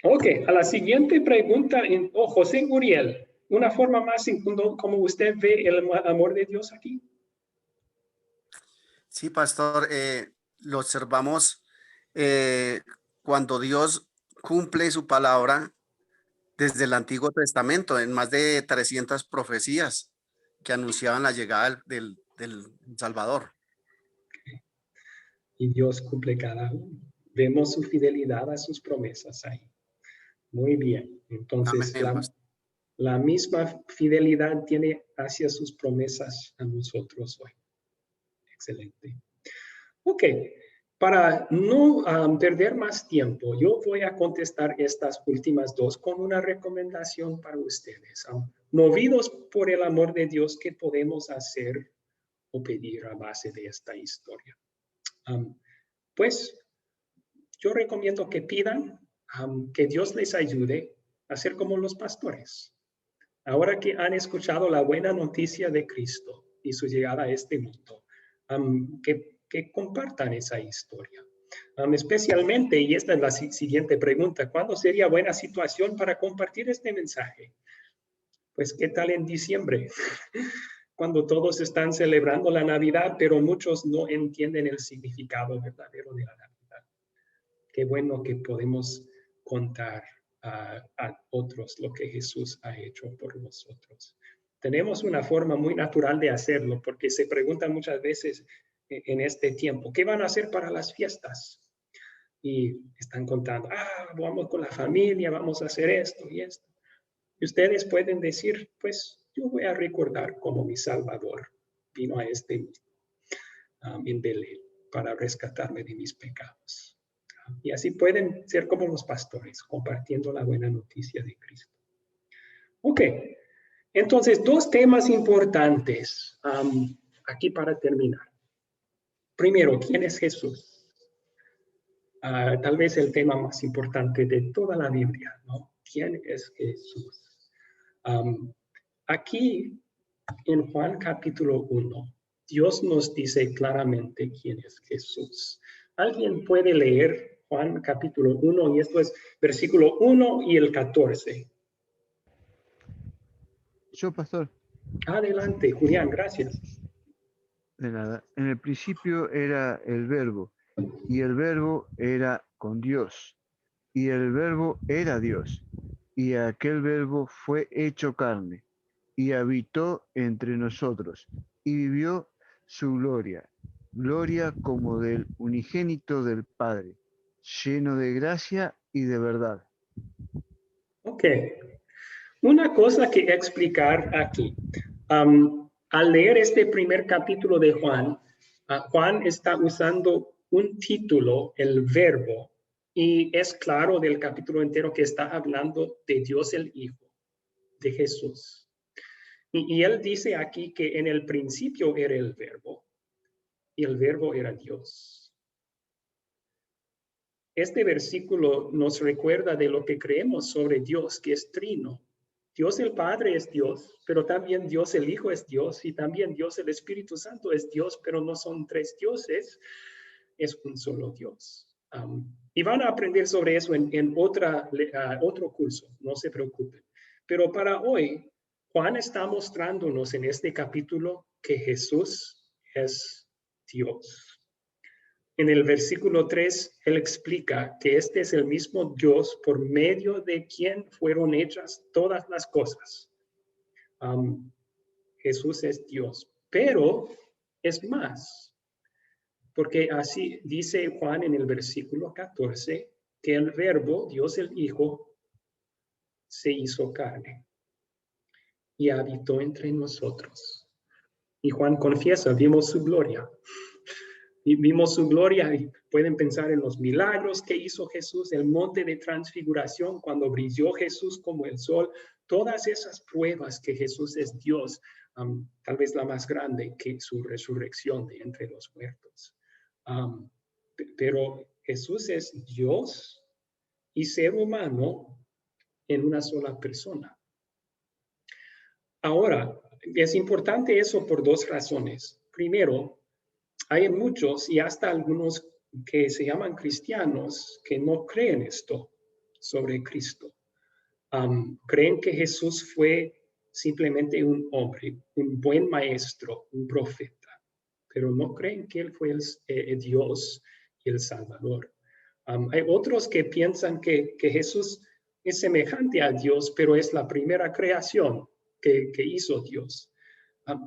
Ok, a la siguiente pregunta, José Uriel, una forma más como usted ve el amor de Dios aquí. Sí, pastor, lo observamos cuando Dios cumple su palabra desde el Antiguo Testamento, en más de 300 profecías que anunciaban la llegada del Salvador. Y Dios cumple cada uno. Vemos su fidelidad a sus promesas ahí. Muy bien. Entonces, Amén, la misma fidelidad tiene hacia sus promesas a nosotros hoy. Excelente. Ok. Para no perder más tiempo, yo voy a contestar estas últimas dos con una recomendación para ustedes. Movidos por el amor de Dios, ¿qué podemos hacer o pedir a base de esta historia? Pues yo recomiendo que pidan que Dios les ayude a ser como los pastores. Ahora que han escuchado la buena noticia de Cristo y su llegada a este mundo, que compartan esa historia. Especialmente, y esta es la siguiente pregunta, ¿cuándo sería buena situación para compartir este mensaje? Pues, ¿qué tal en diciembre? Cuando todos están celebrando la Navidad, pero muchos no entienden el significado verdadero de la Navidad. Qué bueno que podemos contar a otros lo que Jesús ha hecho por nosotros. Tenemos una forma muy natural de hacerlo, porque se preguntan muchas veces en este tiempo, ¿qué van a hacer para las fiestas? Y están contando, vamos con la familia, vamos a hacer esto y esto. Y ustedes pueden decir, pues yo voy a recordar cómo mi Salvador vino a este mundo en Belén para rescatarme de mis pecados. Y así pueden ser como los pastores, compartiendo la buena noticia de Cristo. Ok, entonces dos temas importantes aquí para terminar. Primero, ¿quién es Jesús? Tal vez el tema más importante de toda la Biblia, ¿no? ¿Quién es Jesús? Aquí en Juan capítulo 1, Dios nos dice claramente quién es Jesús. ¿Alguien puede leer Juan capítulo 1? Y esto es versículo 1 y el 14. Yo, pastor. Adelante, Julián, gracias. De nada. En el principio era el Verbo, y el Verbo era con Dios, y el Verbo era Dios, y aquel Verbo fue hecho carne, y habitó entre nosotros, y vivió su gloria, gloria como del unigénito del Padre, lleno de gracia y de verdad. Ok. Una cosa que explicar aquí. Al leer este primer capítulo de Juan, Juan está usando un título, el Verbo, y es claro del capítulo entero que está hablando de Dios el Hijo, de Jesús. Y él dice aquí que en el principio era el Verbo, y el Verbo era Dios. Este versículo nos recuerda de lo que creemos sobre Dios, que es trino. Dios el Padre es Dios, pero también Dios el Hijo es Dios, y también Dios el Espíritu Santo es Dios, pero no son tres dioses, es un solo Dios. Y van a aprender sobre eso en otro curso, no se preocupen. Pero para hoy, Juan está mostrándonos en este capítulo que Jesús es Dios. En el versículo 3, él explica que este es el mismo Dios por medio de quien fueron hechas todas las cosas. Jesús es Dios, pero es más, porque así dice Juan en el versículo 14, que el Verbo, Dios el Hijo, se hizo carne y habitó entre nosotros. Y Juan confiesa, vimos su gloria. Y vimos su gloria y pueden pensar en los milagros que hizo Jesús, el monte de transfiguración cuando brilló Jesús como el sol, todas esas pruebas que Jesús es Dios, tal vez la más grande que su resurrección de entre los muertos. Pero Jesús es Dios y ser humano en una sola persona. Ahora, es importante eso por dos razones. Primero, hay muchos y hasta algunos que se llaman cristianos que no creen esto sobre Cristo. Creen que Jesús fue simplemente un hombre, un buen maestro, un profeta, pero no creen que Él fue el Dios y el Salvador. Hay otros que piensan que Jesús es semejante a Dios, pero es la primera creación que hizo Dios.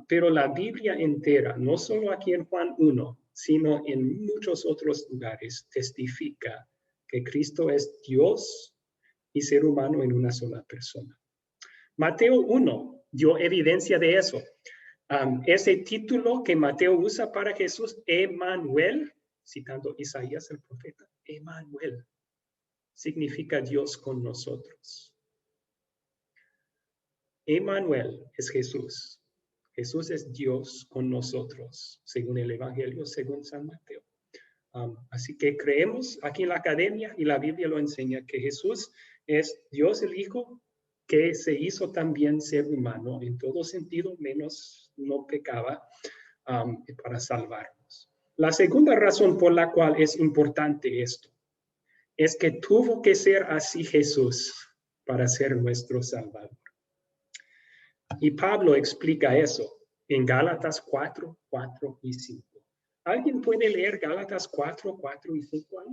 Pero la Biblia entera, no solo aquí en Juan 1, sino en muchos otros lugares, testifica que Cristo es Dios y ser humano en una sola persona. Mateo 1 dio evidencia de eso. Ese título que Mateo usa para Jesús, Emmanuel, citando Isaías el profeta, Emmanuel, significa Dios con nosotros. Emmanuel es Jesús. Jesús es Dios con nosotros, según el Evangelio, según San Mateo. Así que creemos aquí en la academia, y la Biblia lo enseña, que Jesús es Dios el Hijo, que se hizo también ser humano en todo sentido, menos no pecaba, para salvarnos. La segunda razón por la cual es importante esto es que tuvo que ser así Jesús para ser nuestro Salvador. Y Pablo explica eso en Gálatas 4, 4 y 5. ¿Alguien puede leer Gálatas 4, 4 y 5?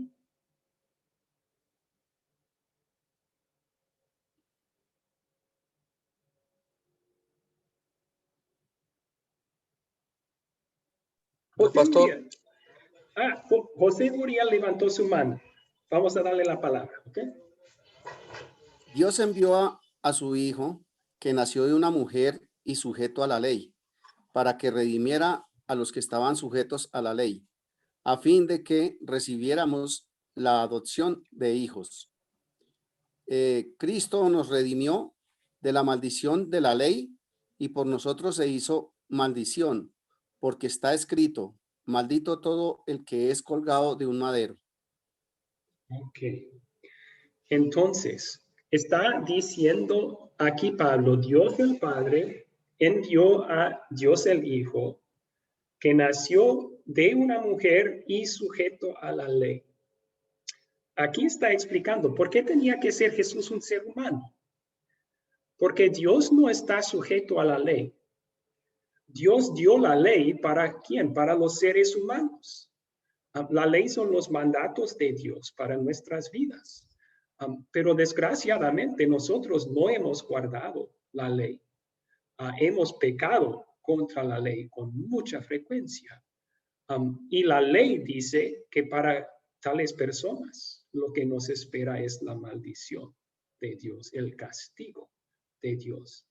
José Uriel levantó su mano. Vamos a darle la palabra, ¿ok? Dios envió a su Hijo, que nació de una mujer y sujeto a la ley, para que redimiera a los que estaban sujetos a la ley, a fin de que recibiéramos la adopción de hijos. Cristo nos redimió de la maldición de la ley y por nosotros se hizo maldición, porque está escrito, maldito todo el que es colgado de un madero. Ok. Entonces, está diciendo aquí Pablo, Dios el Padre envió a Dios el Hijo, que nació de una mujer y sujeto a la ley. Aquí está explicando por qué tenía que ser Jesús un ser humano. Porque Dios no está sujeto a la ley. Dios dio la ley ¿para quién? Para los seres humanos. La ley son los mandatos de Dios para nuestras vidas. Pero desgraciadamente nosotros no hemos guardado la ley. Hemos pecado contra la ley con mucha frecuencia. Y la ley dice que para tales personas lo que nos espera es la maldición de Dios, el castigo de Dios.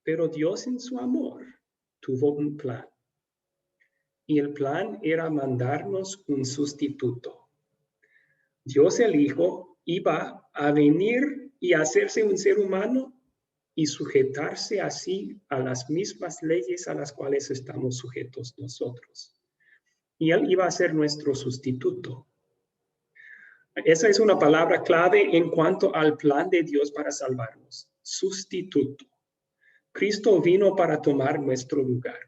Pero Dios en su amor tuvo un plan. Y el plan era mandarnos un sustituto. Dios el Hijo iba a venir y hacerse un ser humano y sujetarse así a las mismas leyes a las cuales estamos sujetos nosotros. Y Él iba a ser nuestro sustituto. Esa es una palabra clave en cuanto al plan de Dios para salvarnos. Sustituto. Cristo vino para tomar nuestro lugar.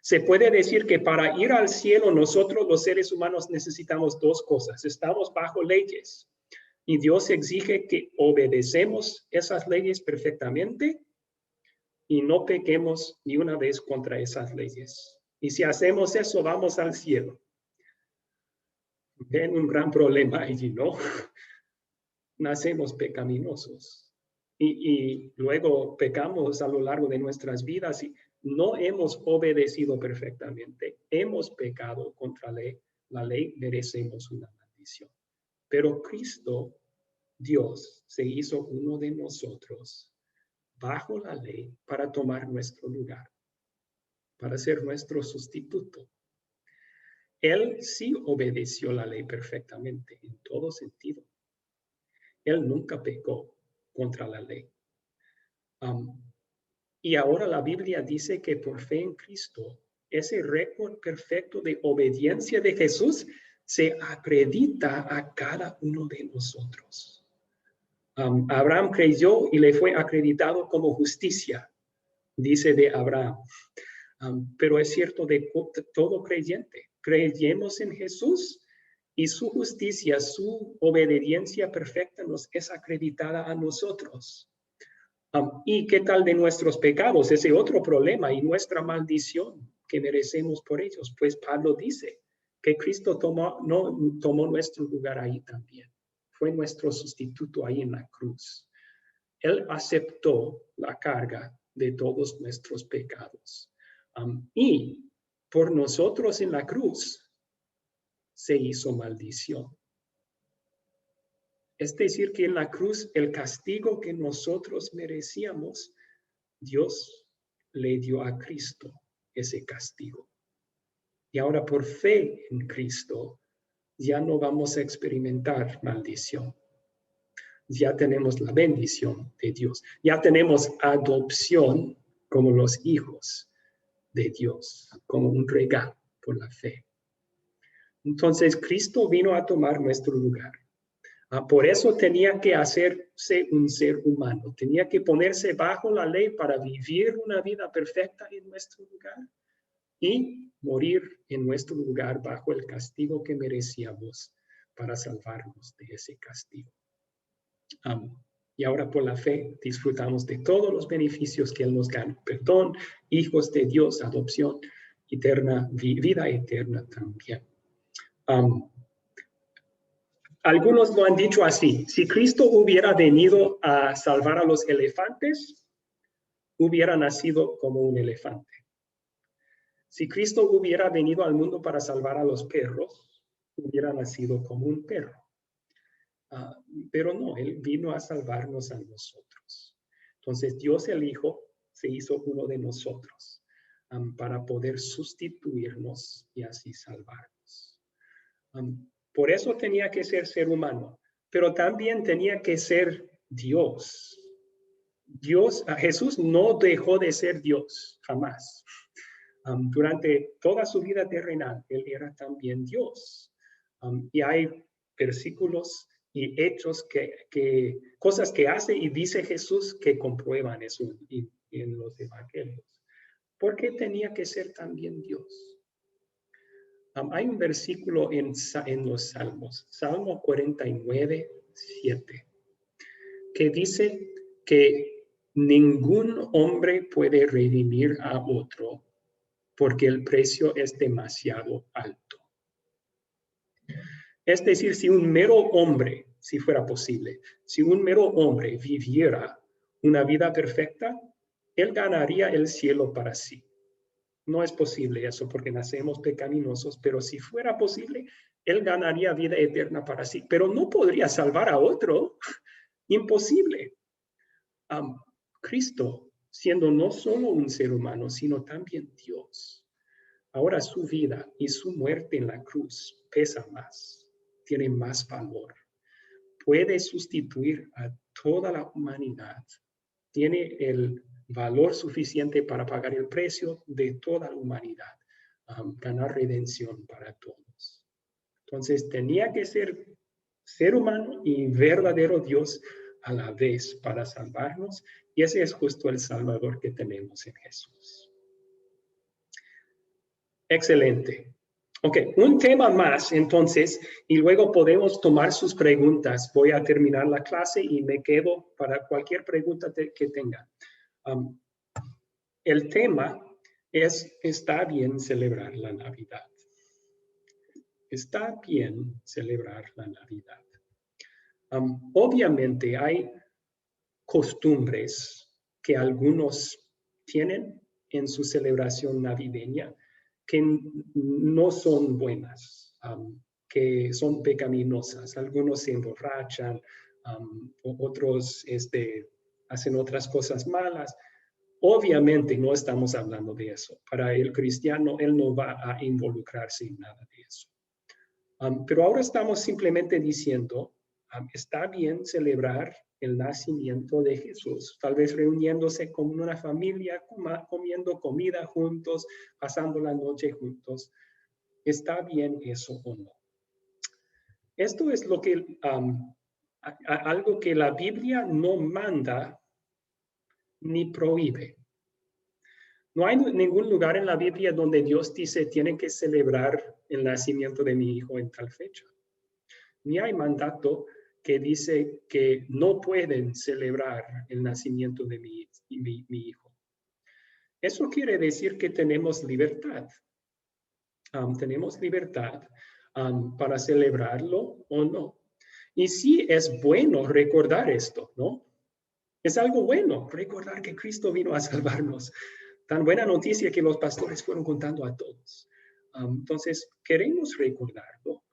Se puede decir que para ir al cielo nosotros los seres humanos necesitamos dos cosas. Estamos bajo leyes y Dios exige que obedecemos esas leyes perfectamente y no pequemos ni una vez contra esas leyes. Y si hacemos eso, vamos al cielo. Ven un gran problema allí, ¿no? Nacemos pecaminosos y luego pecamos a lo largo de nuestras vidas y no hemos obedecido perfectamente. Hemos pecado contra la ley, merecemos una maldición. Pero Cristo, Dios, se hizo uno de nosotros bajo la ley para tomar nuestro lugar, para ser nuestro sustituto. Él sí obedeció la ley perfectamente en todo sentido. Él nunca pecó contra la ley. Y ahora la Biblia dice que por fe en Cristo, ese récord perfecto de obediencia de Jesús se acredita a cada uno de nosotros. Abraham creyó y le fue acreditado como justicia, dice de Abraham. Pero es cierto de todo creyente. Creyemos en Jesús, y su justicia, su obediencia perfecta nos es acreditada a nosotros. ¿Y qué tal de nuestros pecados? Ese otro problema y nuestra maldición que merecemos por ellos. Pues Pablo dice que Cristo tomó nuestro lugar ahí también. Fue nuestro sustituto ahí en la cruz. Él aceptó la carga de todos nuestros pecados. Y por nosotros en la cruz se hizo maldición. Es decir, que en la cruz el castigo que nosotros merecíamos, Dios le dio a Cristo ese castigo. Y ahora por fe en Cristo ya no vamos a experimentar maldición. Ya tenemos la bendición de Dios. Ya tenemos adopción como los hijos de Dios, como un regalo por la fe. Entonces Cristo vino a tomar nuestro lugar. Por eso tenía que hacerse un ser humano. Tenía que ponerse bajo la ley para vivir una vida perfecta en nuestro lugar y morir en nuestro lugar bajo el castigo que merecíamos para salvarnos de ese castigo. Y ahora por la fe disfrutamos de todos los beneficios que Él nos gana. Perdón, hijos de Dios, adopción eterna, vida eterna también. Algunos lo han dicho así: si Cristo hubiera venido a salvar a los elefantes, hubiera nacido como un elefante. Si Cristo hubiera venido al mundo para salvar a los perros, hubiera nacido como un perro. Pero no, Él vino a salvarnos a nosotros. Entonces Dios el Hijo se hizo uno de nosotros para poder sustituirnos y así salvarnos. Por eso tenía que ser humano, pero también tenía que ser Dios. Jesús no dejó de ser Dios, jamás. Durante toda su vida terrenal, Él era también Dios. Y hay versículos y hechos cosas que hace y dice Jesús que comprueban eso en los evangelios. ¿Por qué tenía que ser también Dios? Hay un versículo en los Salmos, Salmo 49, 7, que dice que ningún hombre puede redimir a otro porque el precio es demasiado alto. Es decir, si un mero hombre, si fuera posible, si un mero hombre viviera una vida perfecta, él ganaría el cielo para sí. No es posible eso porque nacemos pecaminosos, pero si fuera posible, él ganaría vida eterna para sí, pero no podría salvar a otro. Imposible. Cristo, siendo no solo un ser humano, sino también Dios, ahora su vida y su muerte en la cruz pesa más, tiene más valor. Puede sustituir a toda la humanidad. Tiene el valor suficiente para pagar el precio de toda la humanidad, ganar redención para todos. Entonces tenía que ser humano y verdadero Dios a la vez para salvarnos, y ese es justo el Salvador que tenemos en Jesús. Excelente. Ok, un tema más entonces, y luego podemos tomar sus preguntas. Voy a terminar la clase y me quedo para cualquier pregunta que tengan. El tema es: ¿está bien celebrar la Navidad? Está bien celebrar la Navidad. Obviamente hay costumbres que algunos tienen en su celebración navideña que no son buenas, que son pecaminosas. Algunos se emborrachan, otros hacen otras cosas malas. Obviamente no estamos hablando de eso. Para el cristiano, él no va a involucrarse en nada de eso. Pero ahora estamos simplemente diciendo, está bien celebrar el nacimiento de Jesús, tal vez reuniéndose con una familia, comiendo comida juntos, pasando la noche juntos. ¿Está bien eso o no? Esto es lo que, algo que la Biblia no manda ni prohíbe. No hay ningún lugar en la Biblia donde Dios dice: tienen que celebrar el nacimiento de mi hijo en tal fecha. ni hay mandato que dice que no pueden celebrar el nacimiento de mi hijo. Eso quiere decir que tenemos libertad. Tenemos libertad para celebrarlo o no. Y sí es bueno recordar esto, ¿no? Es algo bueno recordar que Cristo vino a salvarnos. Tan buena noticia que los pastores fueron contando a todos. Entonces, queremos recordarlo.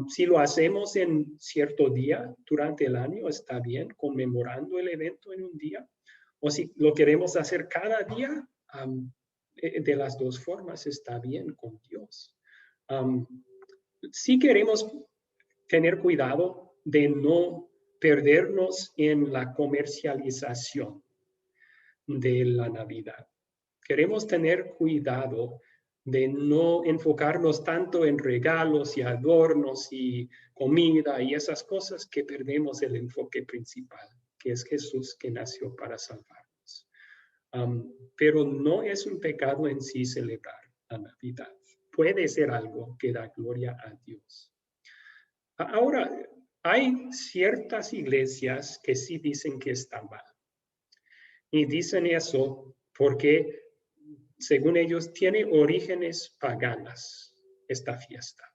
Si lo hacemos en cierto día durante el año, está bien, conmemorando el evento en un día. O si lo queremos hacer cada día, de las dos formas está bien con Dios. Si queremos tener cuidado de no perdernos en la comercialización de la Navidad. Queremos tener cuidado de no enfocarnos tanto en regalos y adornos y comida y esas cosas que perdemos el enfoque principal, que es Jesús que nació para salvarnos. Pero no es un pecado en sí celebrar la Navidad. Puede ser algo que da gloria a Dios. Ahora, hay ciertas iglesias que sí dicen que está mal. Y dicen eso porque, según ellos, tiene orígenes paganas esta fiesta.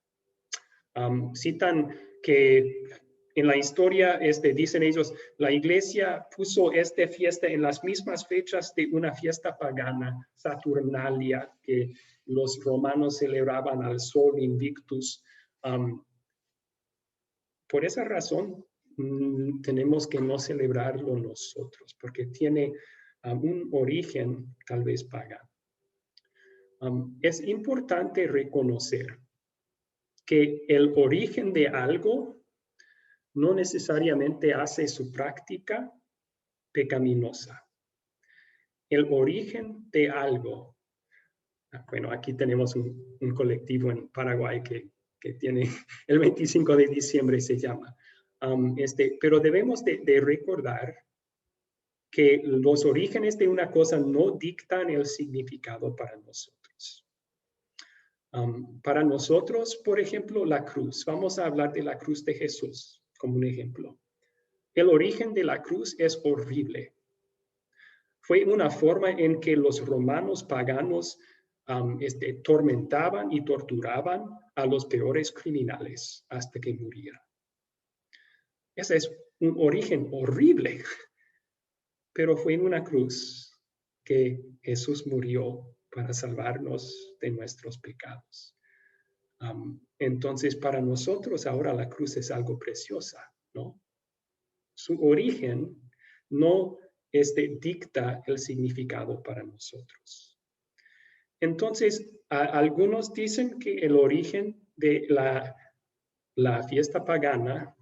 Citan que en la historia, dicen ellos, la iglesia puso esta fiesta en las mismas fechas de una fiesta pagana, Saturnalia, que los romanos celebraban al sol Invictus. Por esa razón, tenemos que no celebrarlo nosotros, porque tiene un origen tal vez pagano. Es importante reconocer que el origen de algo no necesariamente hace su práctica pecaminosa. El origen de algo, bueno, aquí tenemos un colectivo en Paraguay que tiene el 25 de diciembre se llama. Pero debemos de recordar que los orígenes de una cosa no dictan el significado para nosotros. Para nosotros, por ejemplo, la cruz. Vamos a hablar de la cruz de Jesús como un ejemplo. El origen de la cruz es horrible. Fue una forma en que los romanos paganos tormentaban y torturaban a los peores criminales hasta que murieran. Ese es un origen horrible, pero fue en una cruz que Jesús murió para salvarnos de nuestros pecados. Entonces, para nosotros ahora la cruz es algo preciosa, ¿no? Su origen no dicta el significado para nosotros. Entonces, algunos dicen que el origen de la fiesta pagana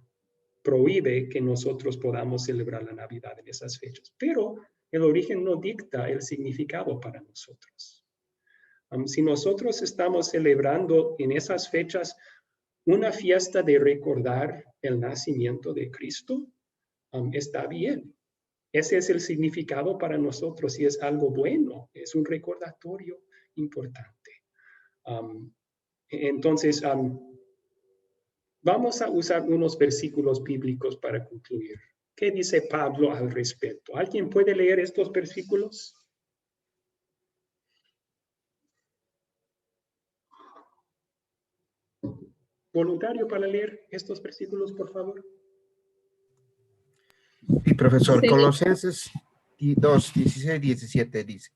prohíbe que nosotros podamos celebrar la Navidad en esas fechas, pero el origen no dicta el significado para nosotros. Si nosotros estamos celebrando en esas fechas una fiesta de recordar el nacimiento de Cristo, está bien. Ese es el significado para nosotros y es algo bueno, es un recordatorio importante. Entonces, vamos a usar unos versículos bíblicos para concluir. ¿Qué dice Pablo al respecto? ¿Alguien puede leer estos versículos? ¿Voluntario para leer estos versículos, por favor? Sí, profesor. Sí. Colosenses 2, 16, 17 dice: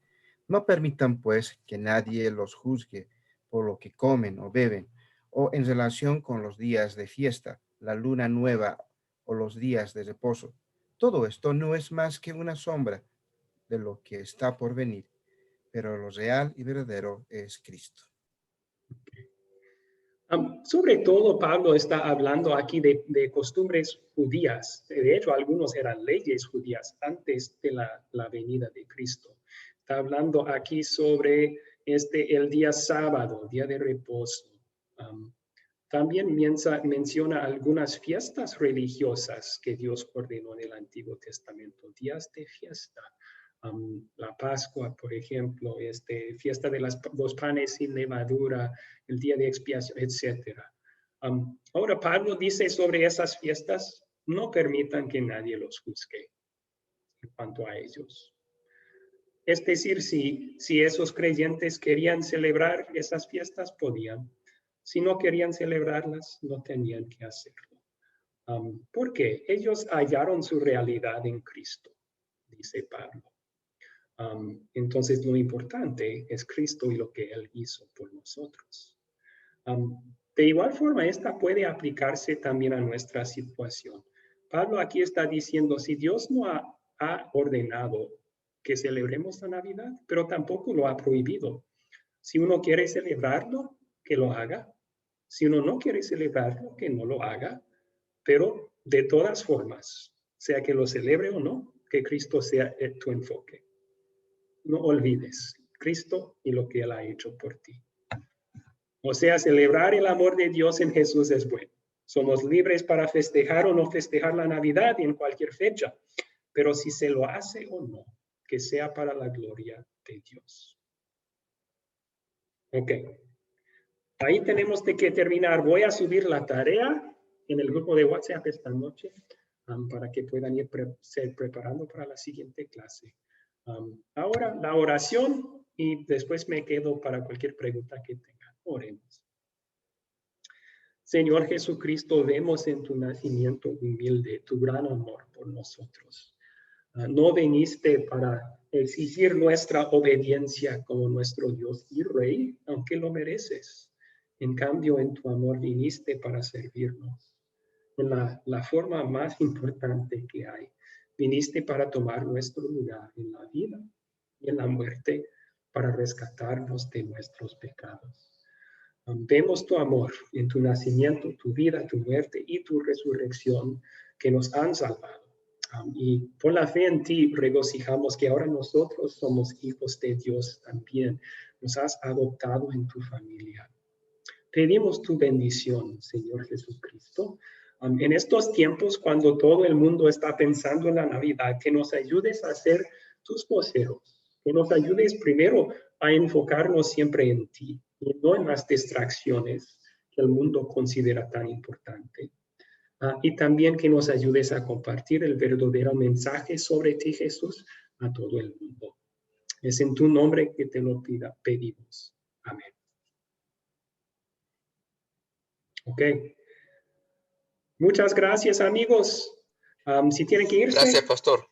no permitan pues que nadie los juzgue por lo que comen o beben, o en relación con los días de fiesta, la luna nueva o los días de reposo. Todo esto no es más que una sombra de lo que está por venir, pero lo real y verdadero es Cristo. Sobre todo, Pablo está hablando aquí de costumbres judías. De hecho, algunos eran leyes judías antes de la venida de Cristo. Está hablando aquí sobre el día sábado, día de reposo. También menciona algunas fiestas religiosas que Dios ordenó en el Antiguo Testamento, días de fiesta. La Pascua, por ejemplo, fiesta de los panes sin levadura, el día de expiación, etc. Ahora Pablo dice sobre esas fiestas, no permitan que nadie los juzgue en cuanto a ellos. Es decir, si esos creyentes querían celebrar esas fiestas, podían. Si no querían celebrarlas, no tenían que hacerlo. Porque ellos hallaron su realidad en Cristo, dice Pablo. Entonces, lo importante es Cristo y lo que Él hizo por nosotros. De igual forma, esta puede aplicarse también a nuestra situación. Pablo aquí está diciendo, si Dios no ha ordenado que celebremos la Navidad, pero tampoco lo ha prohibido. Si uno quiere celebrarlo, que lo haga. Si uno no quiere celebrarlo, que no lo haga. Pero de todas formas, sea que lo celebre o no, que Cristo sea tu enfoque. No olvides Cristo y lo que Él ha hecho por ti. O sea, celebrar el amor de Dios en Jesús es bueno. Somos libres para festejar o no festejar la Navidad en cualquier fecha. Pero si se lo hace o no, que sea para la gloria de Dios. Ok. Ahí tenemos que terminar. Voy a subir la tarea en el grupo de WhatsApp esta noche para que puedan ir preparando para la siguiente clase. Ahora la oración y después me quedo para cualquier pregunta que tengan. Oremos. Señor Jesucristo, vemos en tu nacimiento humilde tu gran amor por nosotros. No viniste para exigir nuestra obediencia como nuestro Dios y Rey, aunque lo mereces. En cambio, en tu amor viniste para servirnos. En la forma más importante que hay. Viniste para tomar nuestro lugar en la vida y en la muerte, para rescatarnos de nuestros pecados. Vemos tu amor en tu nacimiento, tu vida, tu muerte y tu resurrección que nos han salvado. Y por la fe en ti regocijamos que ahora nosotros somos hijos de Dios también. Nos has adoptado en tu familia. Pedimos tu bendición, Señor Jesucristo. En estos tiempos, cuando todo el mundo está pensando en la Navidad, que nos ayudes a ser tus voceros. Que nos ayudes primero a enfocarnos siempre en ti y no en las distracciones que el mundo considera tan importante. Y también que nos ayudes a compartir el verdadero mensaje sobre ti, Jesús, a todo el mundo. Es en tu nombre que te lo pedimos. Amén. Ok. Muchas gracias, amigos. Si tienen que irse. Gracias, pastor.